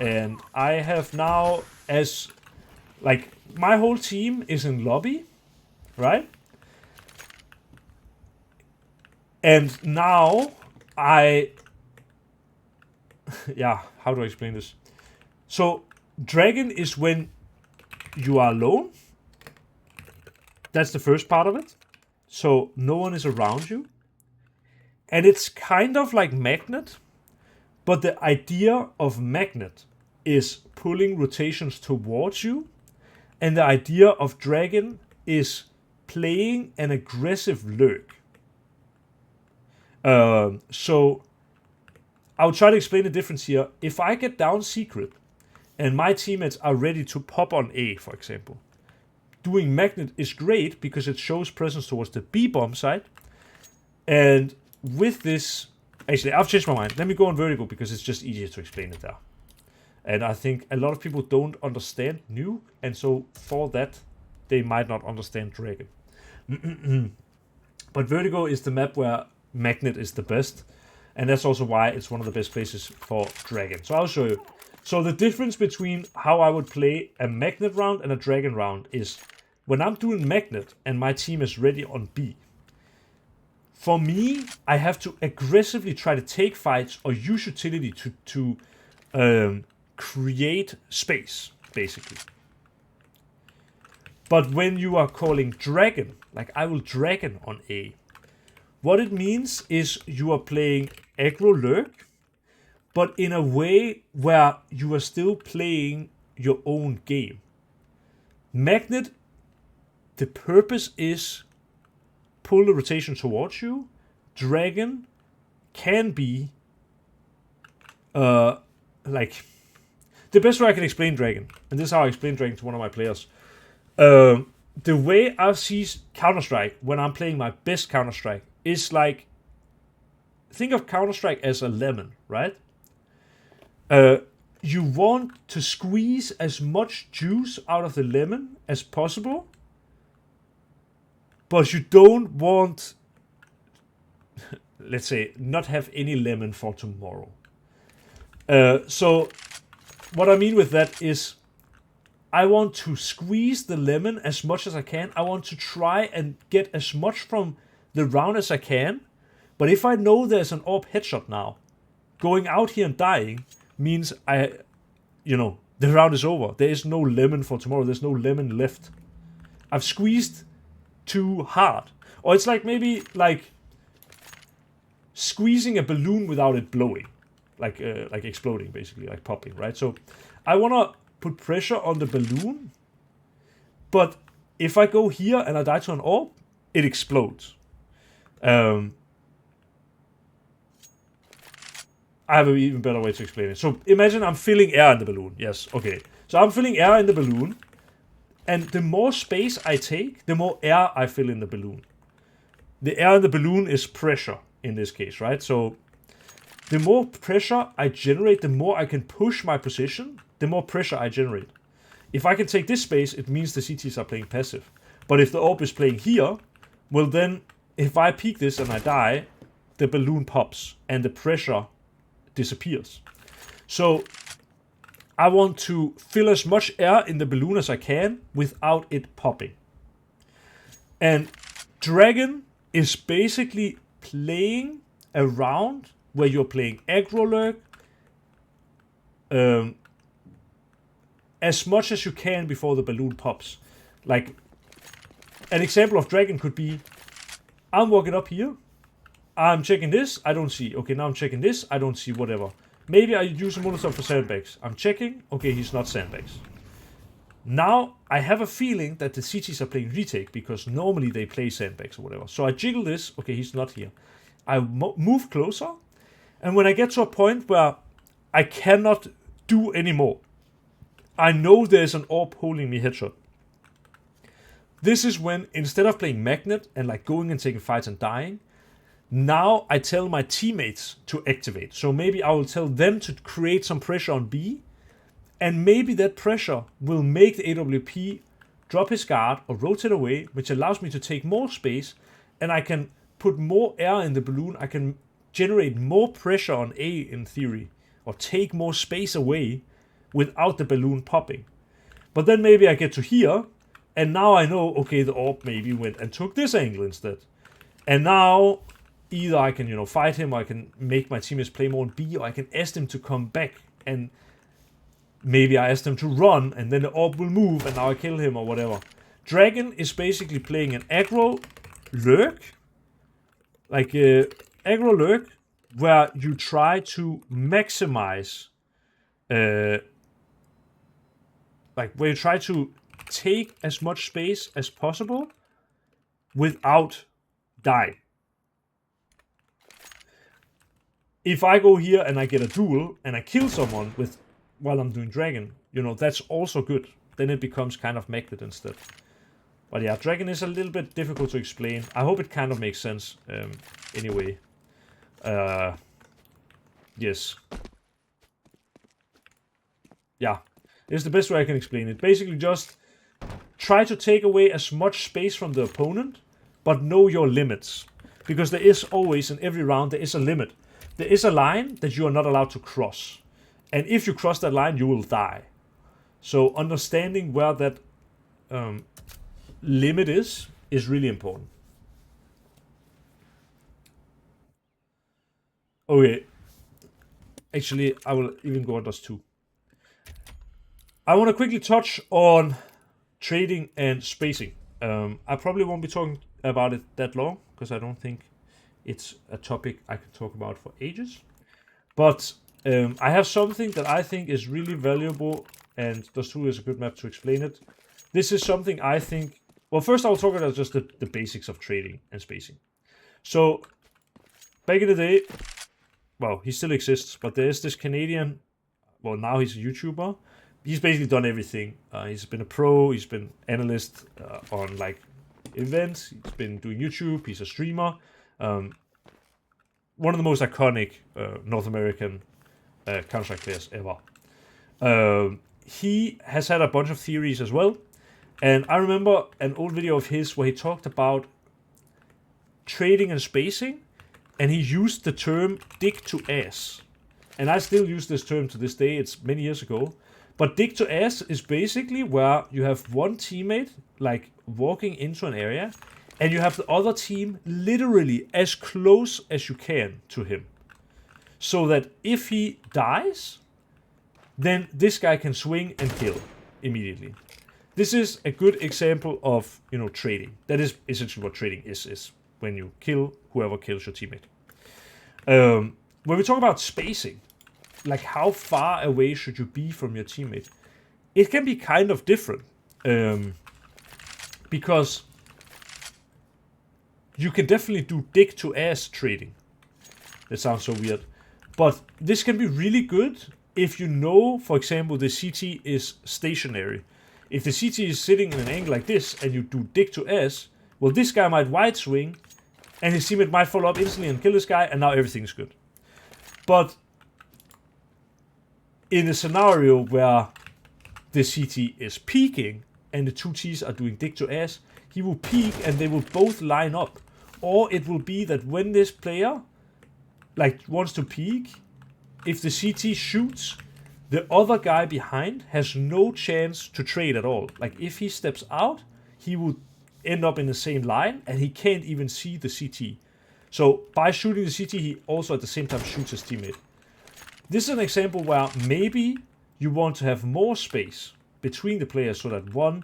And I have now, as, like, my whole team is in lobby, right? And now yeah, how do I explain this? So, Dragon is when you are alone. That's the first part of it. So, no one is around you. And it's kind of like Magnet, but the idea of Magnet is pulling rotations towards you, and the idea of Dragon is playing an aggressive lurk. So I'll try to explain the difference here. If I get down secret, and my teammates are ready to pop on A, for example, doing Magnet is great because it shows presence towards the B bomb side, and with this, actually, I've changed my mind. Let me go on vertical because it's just easier to explain it there. And I think a lot of people don't understand Nuke, and so for that, they might not understand Dragon. But vertical is the map where Magnet is the best, and that's also why it's one of the best places for Dragon. So I'll show you. So the difference between how I would play a Magnet round and a Dragon round is when I'm doing Magnet and my team is ready on B. For me, I have to aggressively try to take fights or use utility to create space, basically. But when you are calling Dragon, like I will Dragon on A, what it means is you are playing aggro lurk, but in a way where you are still playing your own game. Magnet, the purpose is pull the rotation towards you. Dragon can be like the best way I can explain Dragon, and this is how I explain Dragon to one of my players. The way I see Counter-Strike when I'm playing my best Counter-Strike is like, think of Counter-Strike as a lemon, right? You want to squeeze as much juice out of the lemon as possible, but you don't want, let's say, not have any lemon for tomorrow. So what I mean with that is I want to squeeze the lemon as much as I can. I want to try and get as much from the round as I can. But if I know there's an AWP headshot now, going out here and dying means the round is over. There is no lemon for tomorrow. There's no lemon left. I've squeezed too hard. Or it's like maybe like squeezing a balloon without it blowing. Like exploding, basically, like popping, right? So I want to put pressure on the balloon, but if I go here and I die to an AWP, it explodes. I have an even better way to explain it. So imagine I'm filling air in the balloon. Yes, okay. So I'm filling air in the balloon, and the more space I take, the more air I fill in the balloon. The air in the balloon is pressure in this case, right? So the more pressure I generate, the more I can push my position, the more pressure I generate. If I can take this space, it means the CTs are playing passive. But if the AWP is playing here, well then, if I peek this and I die, the balloon pops and the pressure disappears. So I want to fill as much air in the balloon as I can without it popping. And Dragon is basically playing a round where you're playing aggro lurk as much as you can before the balloon pops. Like, an example of Dragon could be, I'm walking up here, I'm checking this, I don't see. Okay, now I'm checking this, I don't see, whatever. Maybe I use a Molotov for sandbags. I'm checking, okay, he's not sandbags. Now I have a feeling that the CTs are playing retake because normally they play sandbags or whatever. So I jiggle this. Okay, he's not here. I move closer. And when I get to a point where I cannot do anymore, I know there's an orb holding me headshot. This is when, instead of playing magnet and like going and taking fights and dying, now I tell my teammates to activate. So maybe I will tell them to create some pressure on B, and maybe that pressure will make the AWP drop his guard or rotate away, which allows me to take more space, and I can put more air in the balloon. I can generate more pressure on A in theory, or take more space away without the balloon popping. But then maybe I get to here, and now I know, okay, the orb maybe went and took this angle instead. And now either I can, fight him, or I can make my teammates play more on B, or I can ask them to come back, and maybe I ask them to run, and then the orb will move, and now I kill him, or whatever. Dragon is basically playing an aggro lurk, like aggro lurk, where you try to maximize, where you try to take as much space as possible without dying. If I go here and I get a duel and I kill someone while I'm doing dragon, that's also good. Then it becomes kind of magnet instead. But yeah, dragon is a little bit difficult to explain. I hope it kind of makes sense anyway. Yes. Yeah, it's the best way I can explain it. Basically just try to take away as much space from the opponent, but know your limits. Because there is always, in every round, there is a limit. There is a line that you are not allowed to cross. And if you cross that line, you will die. So understanding where that limit is really important. Okay. Actually, I will even go on those two. I want to quickly touch on trading and spacing. I probably won't be talking about it that long, because I don't think it's a topic I can talk about for ages. But I have something that I think is really valuable, and Gosu is a good map to explain it. This is something I think... Well, first I'll talk about just the basics of trading and spacing. So, back in the day... Well, he still exists, but there is this Canadian... Well, now he's a YouTuber. He's basically done everything. He's been a pro, he's been analyst on like events, he's been doing YouTube, he's a streamer. One of the most iconic North American Counter-Strike players ever. He has had a bunch of theories as well. And I remember an old video of his where he talked about trading and spacing, and he used the term dick to ass. And I still use this term to this day, it's many years ago. But dick to ass is basically where you have one teammate like walking into an area, and you have the other team literally as close as you can to him. So that if he dies, then this guy can swing and kill immediately. This is a good example of, trading. That is essentially what trading is when you kill whoever kills your teammate. When we talk about spacing, like how far away should you be from your teammate, it can be kind of different. Because you can definitely do dick to ass trading. That sounds so weird. But this can be really good if you know, for example, the CT is stationary. If the CT is sitting in an angle like this and you do dick to ass, well, this guy might wide swing and his teammate might follow up instantly and kill this guy, and now everything's good. But in a scenario where the CT is peeking and the two Ts are doing dick to ass, he will peek and they will both line up. Or it will be that when this player wants to peek, if the CT shoots, the other guy behind has no chance to trade at all. Like if he steps out, he will end up in the same line and he can't even see the CT. So by shooting the CT, he also at the same time shoots his teammate. This is an example where maybe you want to have more space between the players so that one,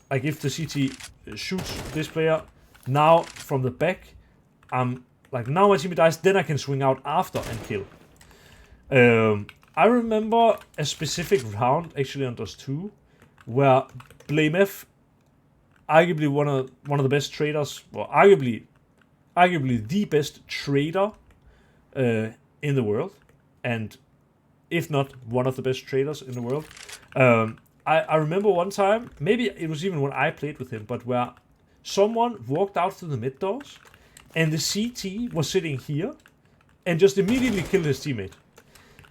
like if the CT shoots this player, now from the back, now my teammate dies, then I can swing out after and kill. I remember a specific round actually on Dust 2 where BlameF, arguably one of the best traders, or arguably the best trader in the world, and if not one of the best traders in the world. I remember one time, maybe it was even when I played with him, but where someone walked out through the mid doors, and the CT was sitting here, and just immediately killed his teammate.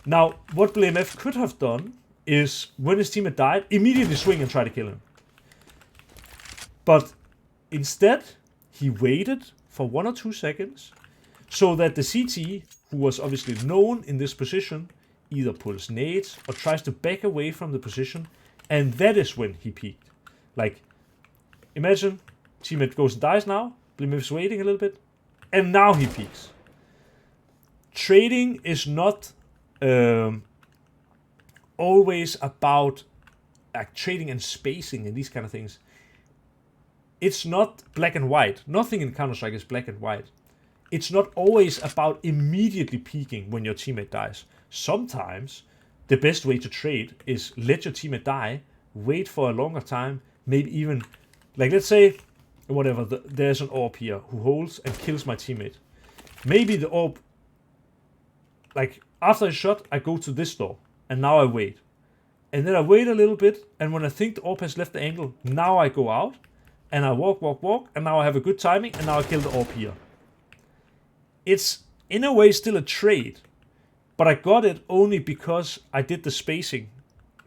Now, what BlameF could have done is, when his teammate died, immediately swing and try to kill him. But instead, he waited for 1 or 2 seconds, so that the CT, who was obviously known in this position, either pulls nades or tries to back away from the position, and that is when he peaked. Like, imagine, teammate goes and dies now, BlameF's waiting a little bit, and now he peaks. Trading is not always about trading and spacing and these kind of things. It's not black and white. Nothing in Counter-Strike is black and white. It's not always about immediately peaking when your teammate dies. Sometimes the best way to trade is let your teammate die, wait for a longer time, maybe even, like, let's say, whatever, there's an AWP here who holds and kills my teammate. Maybe the AWP, like, after I shot, I go to this door, and now I wait. And then I wait a little bit, and when I think the AWP has left the angle, now I go out, and I walk, and now I have a good timing, and now I kill the AWP here. It's, in a way, still a trade, but I got it only because I did the spacing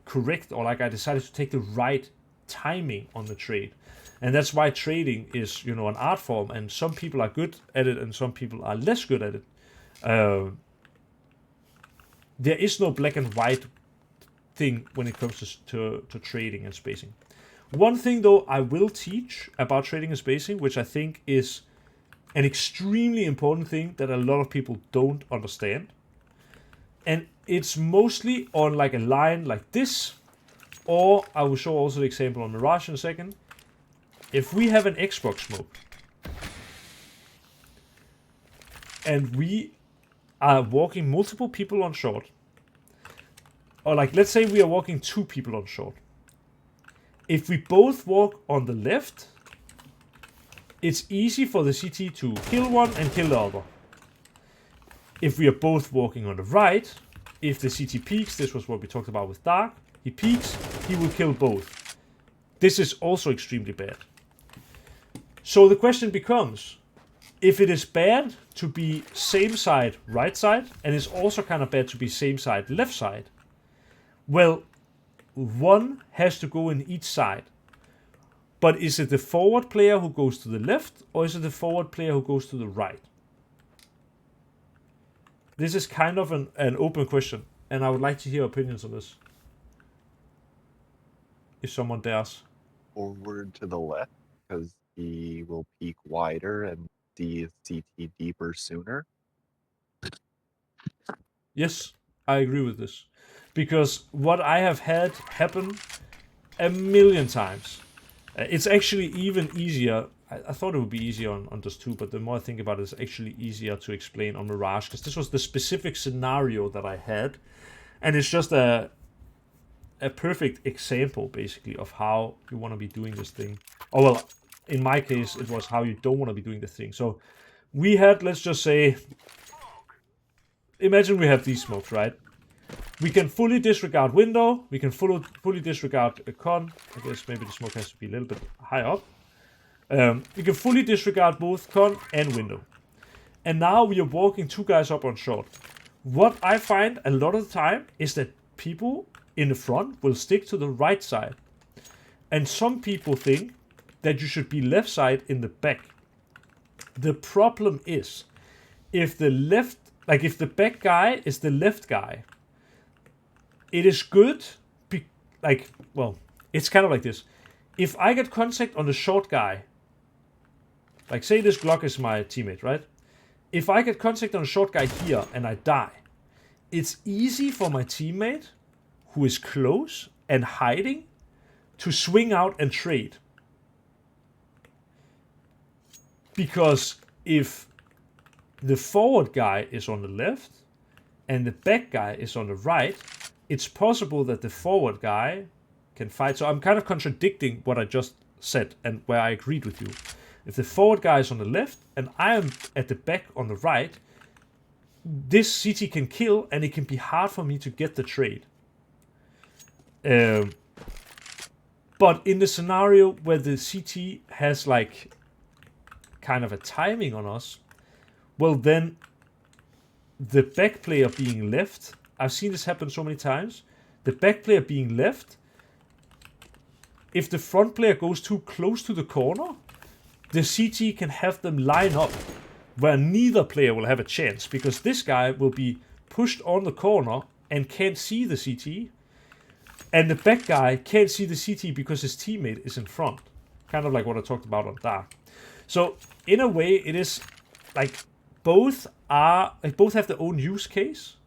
correct, or like I decided to take the right timing on the trade. And that's why trading is, an art form, and some people are good at it, and some people are less good at it. There is no black and white thing when it comes to trading and spacing. One thing, though, I will teach about trading and spacing, which I think is an extremely important thing that a lot of people don't understand. And it's mostly on like a line like this, or I will show also the example on Mirage in a second. If we have an Xbox smoke, and we are walking multiple people on short, or like, let's say we are walking 2 people on short. If we both walk on the left, it's easy for the CT to kill one and kill the other. If we are both walking on the right, if the CT peaks, this was what we talked about with Dark, he peaks, he will kill both. This is also extremely bad. So the question becomes, if it is bad to be same side, right side, and it's also kind of bad to be same side, left side, well, one has to go in each side. But is it the forward player who goes to the left, or is it the forward player who goes to the right? This is kind of an open question, and I would like to hear opinions on this. If someone dares. Forward to the left, because he will peek wider and see CT deeper sooner. Yes, I agree with this. Because what I have had happen a million times, it's actually even easier. I thought it would be easier on Dust 2, but the more I think about it, it's actually easier to explain on Mirage, because this was the specific scenario that I had. And it's just a perfect example, basically, of how you want to be doing this thing. Oh, well, in my case, it was how you don't want to be doing the thing. So we had, let's just say, imagine we have these smokes, right? We can fully disregard window. We can fully disregard a con. I guess maybe the smoke has to be a little bit high up. We can fully disregard both con and window. And now we are walking 2 guys up on short. What I find a lot of the time is that people in the front will stick to the right side. And some people think that you should be left side in the back. The problem is, if the back guy is the left guy, it is good, it's kind of like this. If I get contact on the short guy, like say this Glock is my teammate, right? If I get contact on a short guy here and I die, it's easy for my teammate, who is close and hiding, to swing out and trade. Because if the forward guy is on the left and the back guy is on the right, it's possible that the forward guy can fight. So I'm kind of contradicting what I just said and where I agreed with you. If the forward guy is on the left and I am at the back on the right, this CT can kill and it can be hard for me to get the trade. But in the scenario where the CT has like kind of a timing on us, well then the back player being left, I've seen this happen so many times, the back player being left, if the front player goes too close to the corner, the CT can have them line up where neither player will have a chance, because this guy will be pushed on the corner and can't see the CT, and the back guy can't see the CT because his teammate is in front. Kind of like what I talked about on Dark. So in a way, it is like both have their own use case,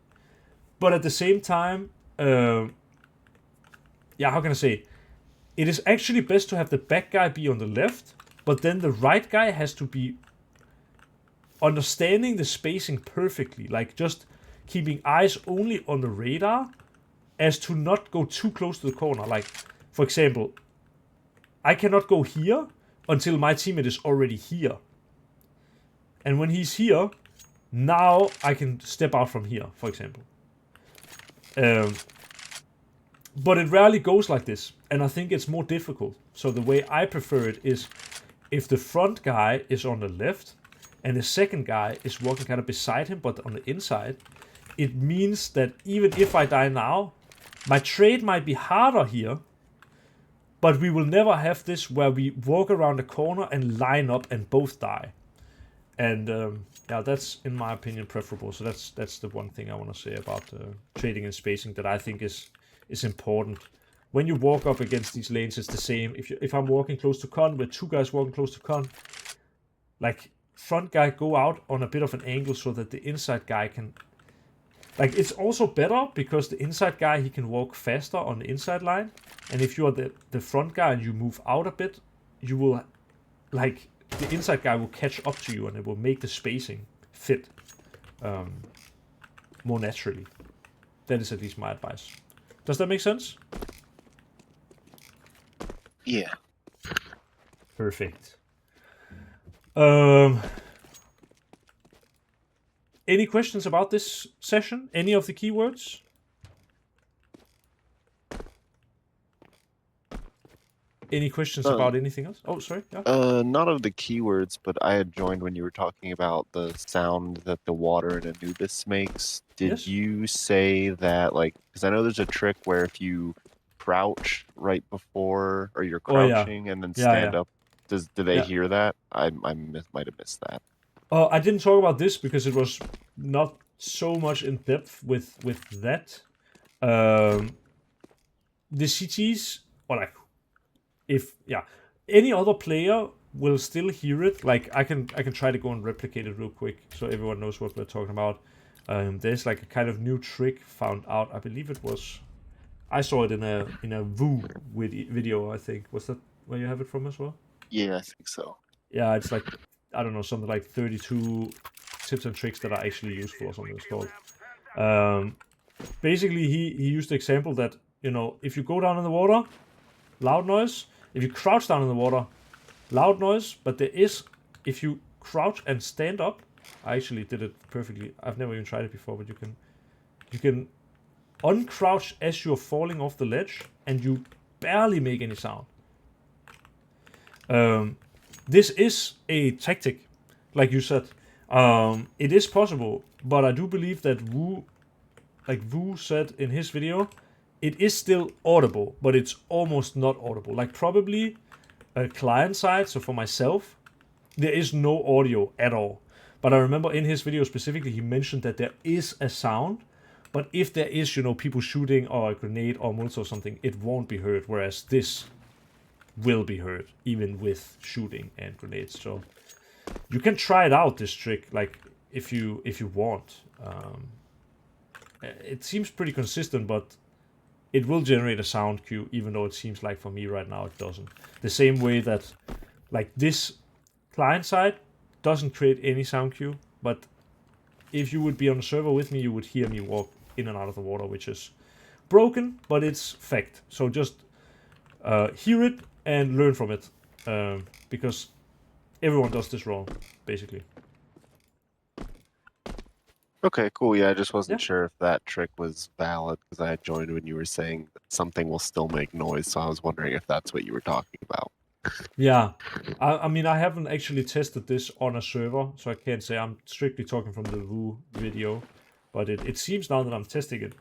but at the same time, how can I say? It is actually best to have the back guy be on the left, but then the right guy has to be understanding the spacing perfectly, like just keeping eyes only on the radar as to not go too close to the corner. Like, for example, I cannot go here until my teammate is already here. And when he's here, now I can step out from here, for example. But it rarely goes like this, and I think it's more difficult. So the way I prefer it is if the front guy is on the left and the second guy is walking kind of beside him but on the inside, it means that even if I die now, my trade might be harder here, but we will never have this where we walk around the corner and line up and both die. And that's, in my opinion, preferable. So that's the one thing I want to say about trading and spacing that I think is important. When you walk up against these lanes, it's the same. If I'm walking close to con, with two guys walking close to con, like front guy go out on a bit of an angle so that the inside guy can... Like, it's also better because the inside guy, he can walk faster on the inside line. And if you are the front guy and you move out a bit, you will, like, the inside guy will catch up to you and it will make the spacing fit more naturally. That is at least my advice. Does that make sense? Yeah. Perfect. Any questions about this session? Any of the keywords? Any questions about anything else? Oh, sorry. Yeah. Not of the keywords, but I had joined when you were talking about the sound that the water in Anubis makes. Did you say that, like, because I know there's a trick where if you crouch right before, or you're crouching and then stand up, do they hear that? I might have missed that. I didn't talk about this because it was not so much in depth with that. The CTs, or like, any other player will still hear it. Like I can try to go and replicate it real quick so everyone knows what we're talking about. There's like a kind of new trick found out. I believe it was, I saw it in a Vu video. I think, was that where you have it from as well? Yeah, I think so. Yeah, it's like, I don't know, something like 32 tips and tricks that are actually useful or something it's called. Basically, he used the example that, you know, if you go down in the water, loud noise. If you crouch down in the water, loud noise. But there is, if you crouch and stand up, I actually did it perfectly. I've never even tried it before, but you can uncrouch as you're falling off the ledge, and you barely make any sound. This is a tactic, like you said. It is possible, but I do believe that Vu said in his video, it is still audible, but it's almost not audible. Like probably a client side, so for myself, there is no audio at all. But I remember in his video specifically, he mentioned that there is a sound, but if there is, you know, people shooting or a grenade or Molotov or something, it won't be heard, whereas this will be heard, even with shooting and grenades. So you can try it out, this trick, like if you want. It seems pretty consistent, but it will generate a sound cue, even though it seems like for me right now it doesn't. The same way that, like, this client side doesn't create any sound cue, but if you would be on a server with me, you would hear me walk in and out of the water, which is broken, but it's fact. So just hear it and learn from it, because everyone does this wrong, basically. Okay, cool. Yeah, I just wasn't sure if that trick was valid because I had joined when you were saying that something will still make noise, so I was wondering if that's what you were talking about. Yeah, I mean, I haven't actually tested this on a server, so I can't say. I'm strictly talking from the Woo video, but it seems now that I'm testing it.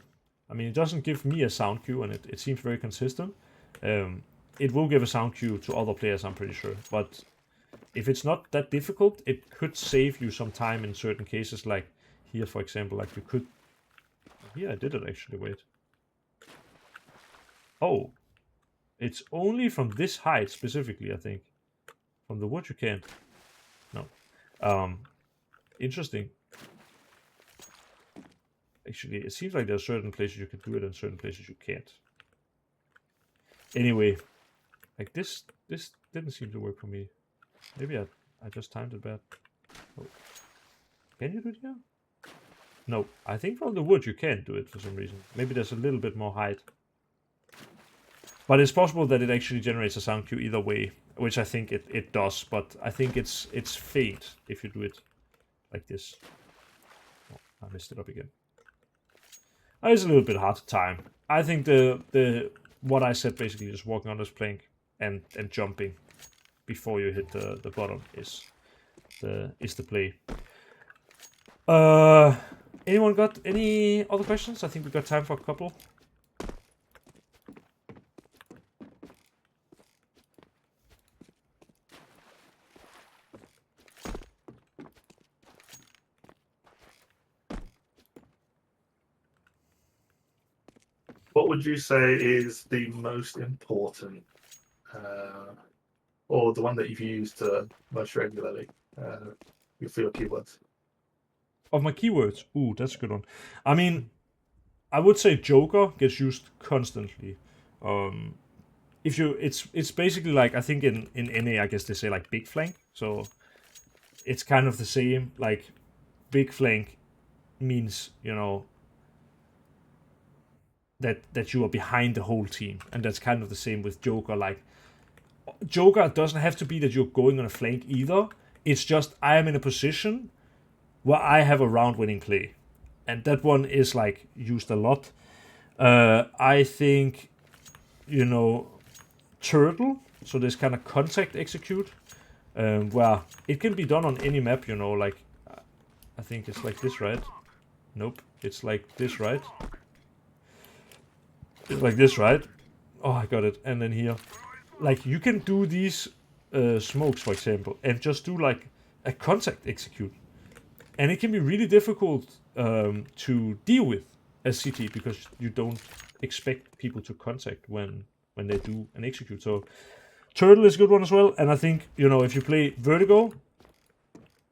I mean, it doesn't give me a sound cue, and it seems very consistent. It will give a sound cue to other players, I'm pretty sure. But if it's not that difficult, it could save you some time in certain cases, like here, for example. Like you could... Here I did it, actually, wait. Oh. It's only from this height, specifically, I think. From the wood you can't. No. Interesting. Actually, it seems like there are certain places you can do it and certain places you can't. Anyway, like this didn't seem to work for me. Maybe I just timed it bad. Oh. Can you do it here? No, I think from the wood you can't do it for some reason. Maybe there's a little bit more height. But it's possible that it actually generates a sound cue either way, which I think it does, but I think it's faint if you do it like this. Oh, I messed it up again. It's a little bit hard to time. I think the what I said, basically just walking on this plank and jumping before you hit the bottom is the play. Anyone got any other questions? I think we got time for a couple. What would you say is the most important, or the one that you've used most regularly for your keywords? Of my keywords? Ooh, that's a good one. I mean, I would say Joker gets used constantly. It's basically like, I think in NA, I guess they say like big flank. So it's kind of the same. Like big flank means, you know, that you are behind the whole team, and that's kind of the same with Joker. Like Joker doesn't have to be that you're going on a flank either. It's just I am in a position where I have a round-winning play, and that one is like used a lot. I think, you know, Turtle. So this kind of contact execute, where it can be done on any map. You know, like I think it's like this, right? Nope, it's like this, right? It's like this, right? Oh, I got it. And then here. Like, you can do these smokes, for example, and just do, like, a contact execute. And it can be really difficult to deal with as CT, because you don't expect people to contact when they do an execute. So, Turtle is a good one as well. And I think, you know, if you play Vertigo,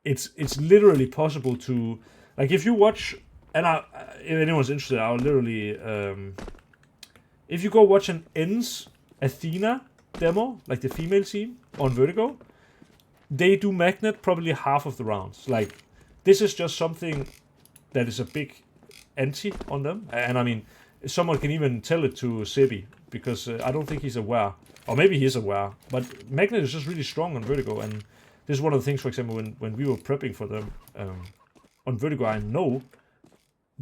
it's literally possible to... Like, if you watch... And if anyone's interested, I'll literally... if you go watch an ENS Athena demo, like the female team on Vertigo, they do Magnet probably half of the rounds. Like, this is just something that is a big anti on them. And I mean, someone can even tell it to Sebi, because I don't think he's aware. Or maybe he is aware. But Magnet is just really strong on Vertigo. And this is one of the things, for example, when we were prepping for them on Vertigo, I know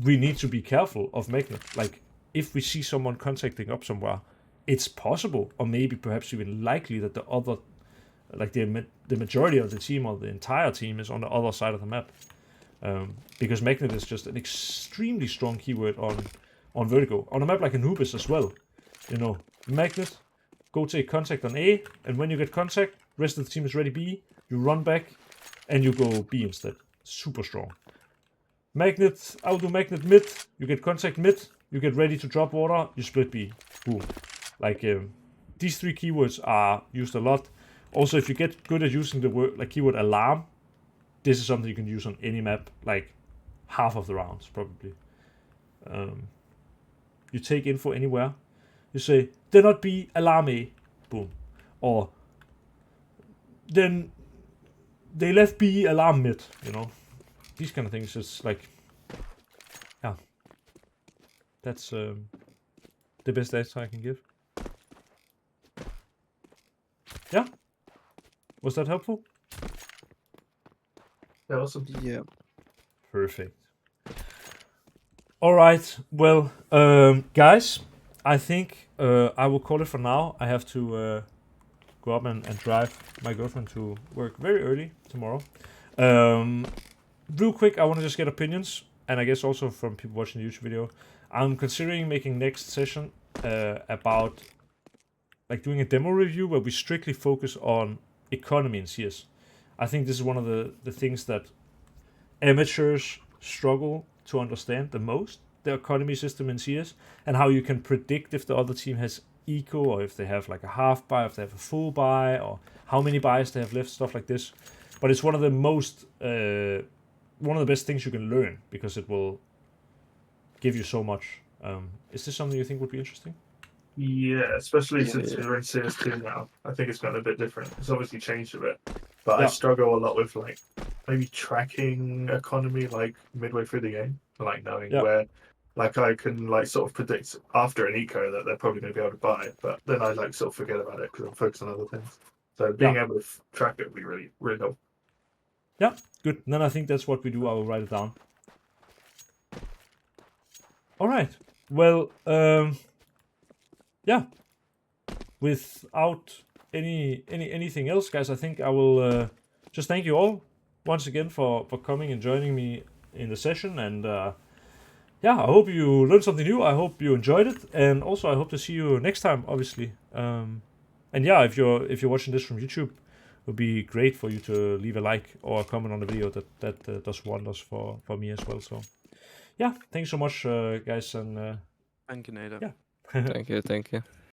we need to be careful of Magnet. Like, if we see someone contacting up somewhere, it's possible, or maybe perhaps even likely, that the other, like the majority of the team or the entire team is on the other side of the map. Because Magnet is just an extremely strong keyword on Vertigo. On a map like Anubis as well. You know, Magnet, go take contact on A, and when you get contact, rest of the team is ready B, you run back, and you go B instead. Super strong. Magnet, I'll do Magnet mid, you get contact mid, you get ready to drop water, you split B. Boom. Like, these three keywords are used a lot. Also, if you get good at using the word, like keyword alarm, this is something you can use on any map, like half of the rounds, probably. You take info anywhere. You say, "Do not be alarm A." Boom. Or, then they left B alarm mid, you know. These kind of things. It's like, yeah. That's the best answer I can give. Yeah. Was that helpful? Awesome. Yeah. Perfect. All right. Well, guys, I think I will call it for now. I have to go up and drive my girlfriend to work very early tomorrow. Real quick, I want to just get opinions, and I guess also from people watching the YouTube video. I'm considering making next session about like doing a demo review where we strictly focus on economy in CS. I think this is one of the things that amateurs struggle to understand the most, the economy system in CS, and how you can predict if the other team has eco, or if they have like a half buy, if they have a full buy, or how many buys they have left, stuff like this. But it's one of the most, one of the best things you can learn, because it will give you so much. Is this something you think would be interesting? Yeah, especially since Yeah. we're in CS2 now. I think it's gotten a bit different. It's obviously changed a bit. But I Yeah. struggle a lot with like maybe tracking economy like midway through the game. Like knowing Yeah. where like I can like sort of predict after an eco that they're probably going to be able to buy, but then I like sort of forget about it because I'm focused on other things. So being able to track it would be really, really helpful. Yeah, good. Then I think that's what we do. I will write it down. All right. Well, yeah. Without anything else, guys, I think I will just thank you all once again for coming and joining me in the session. And yeah, I hope you learned something new. I hope you enjoyed it, and also I hope to see you next time, obviously. And yeah, if you're watching this from YouTube, it would be great for you to leave a like or a comment on the video. That does wonders for me as well. So yeah, thanks so much, guys, and Thank you, Nada. yeah. Thank you.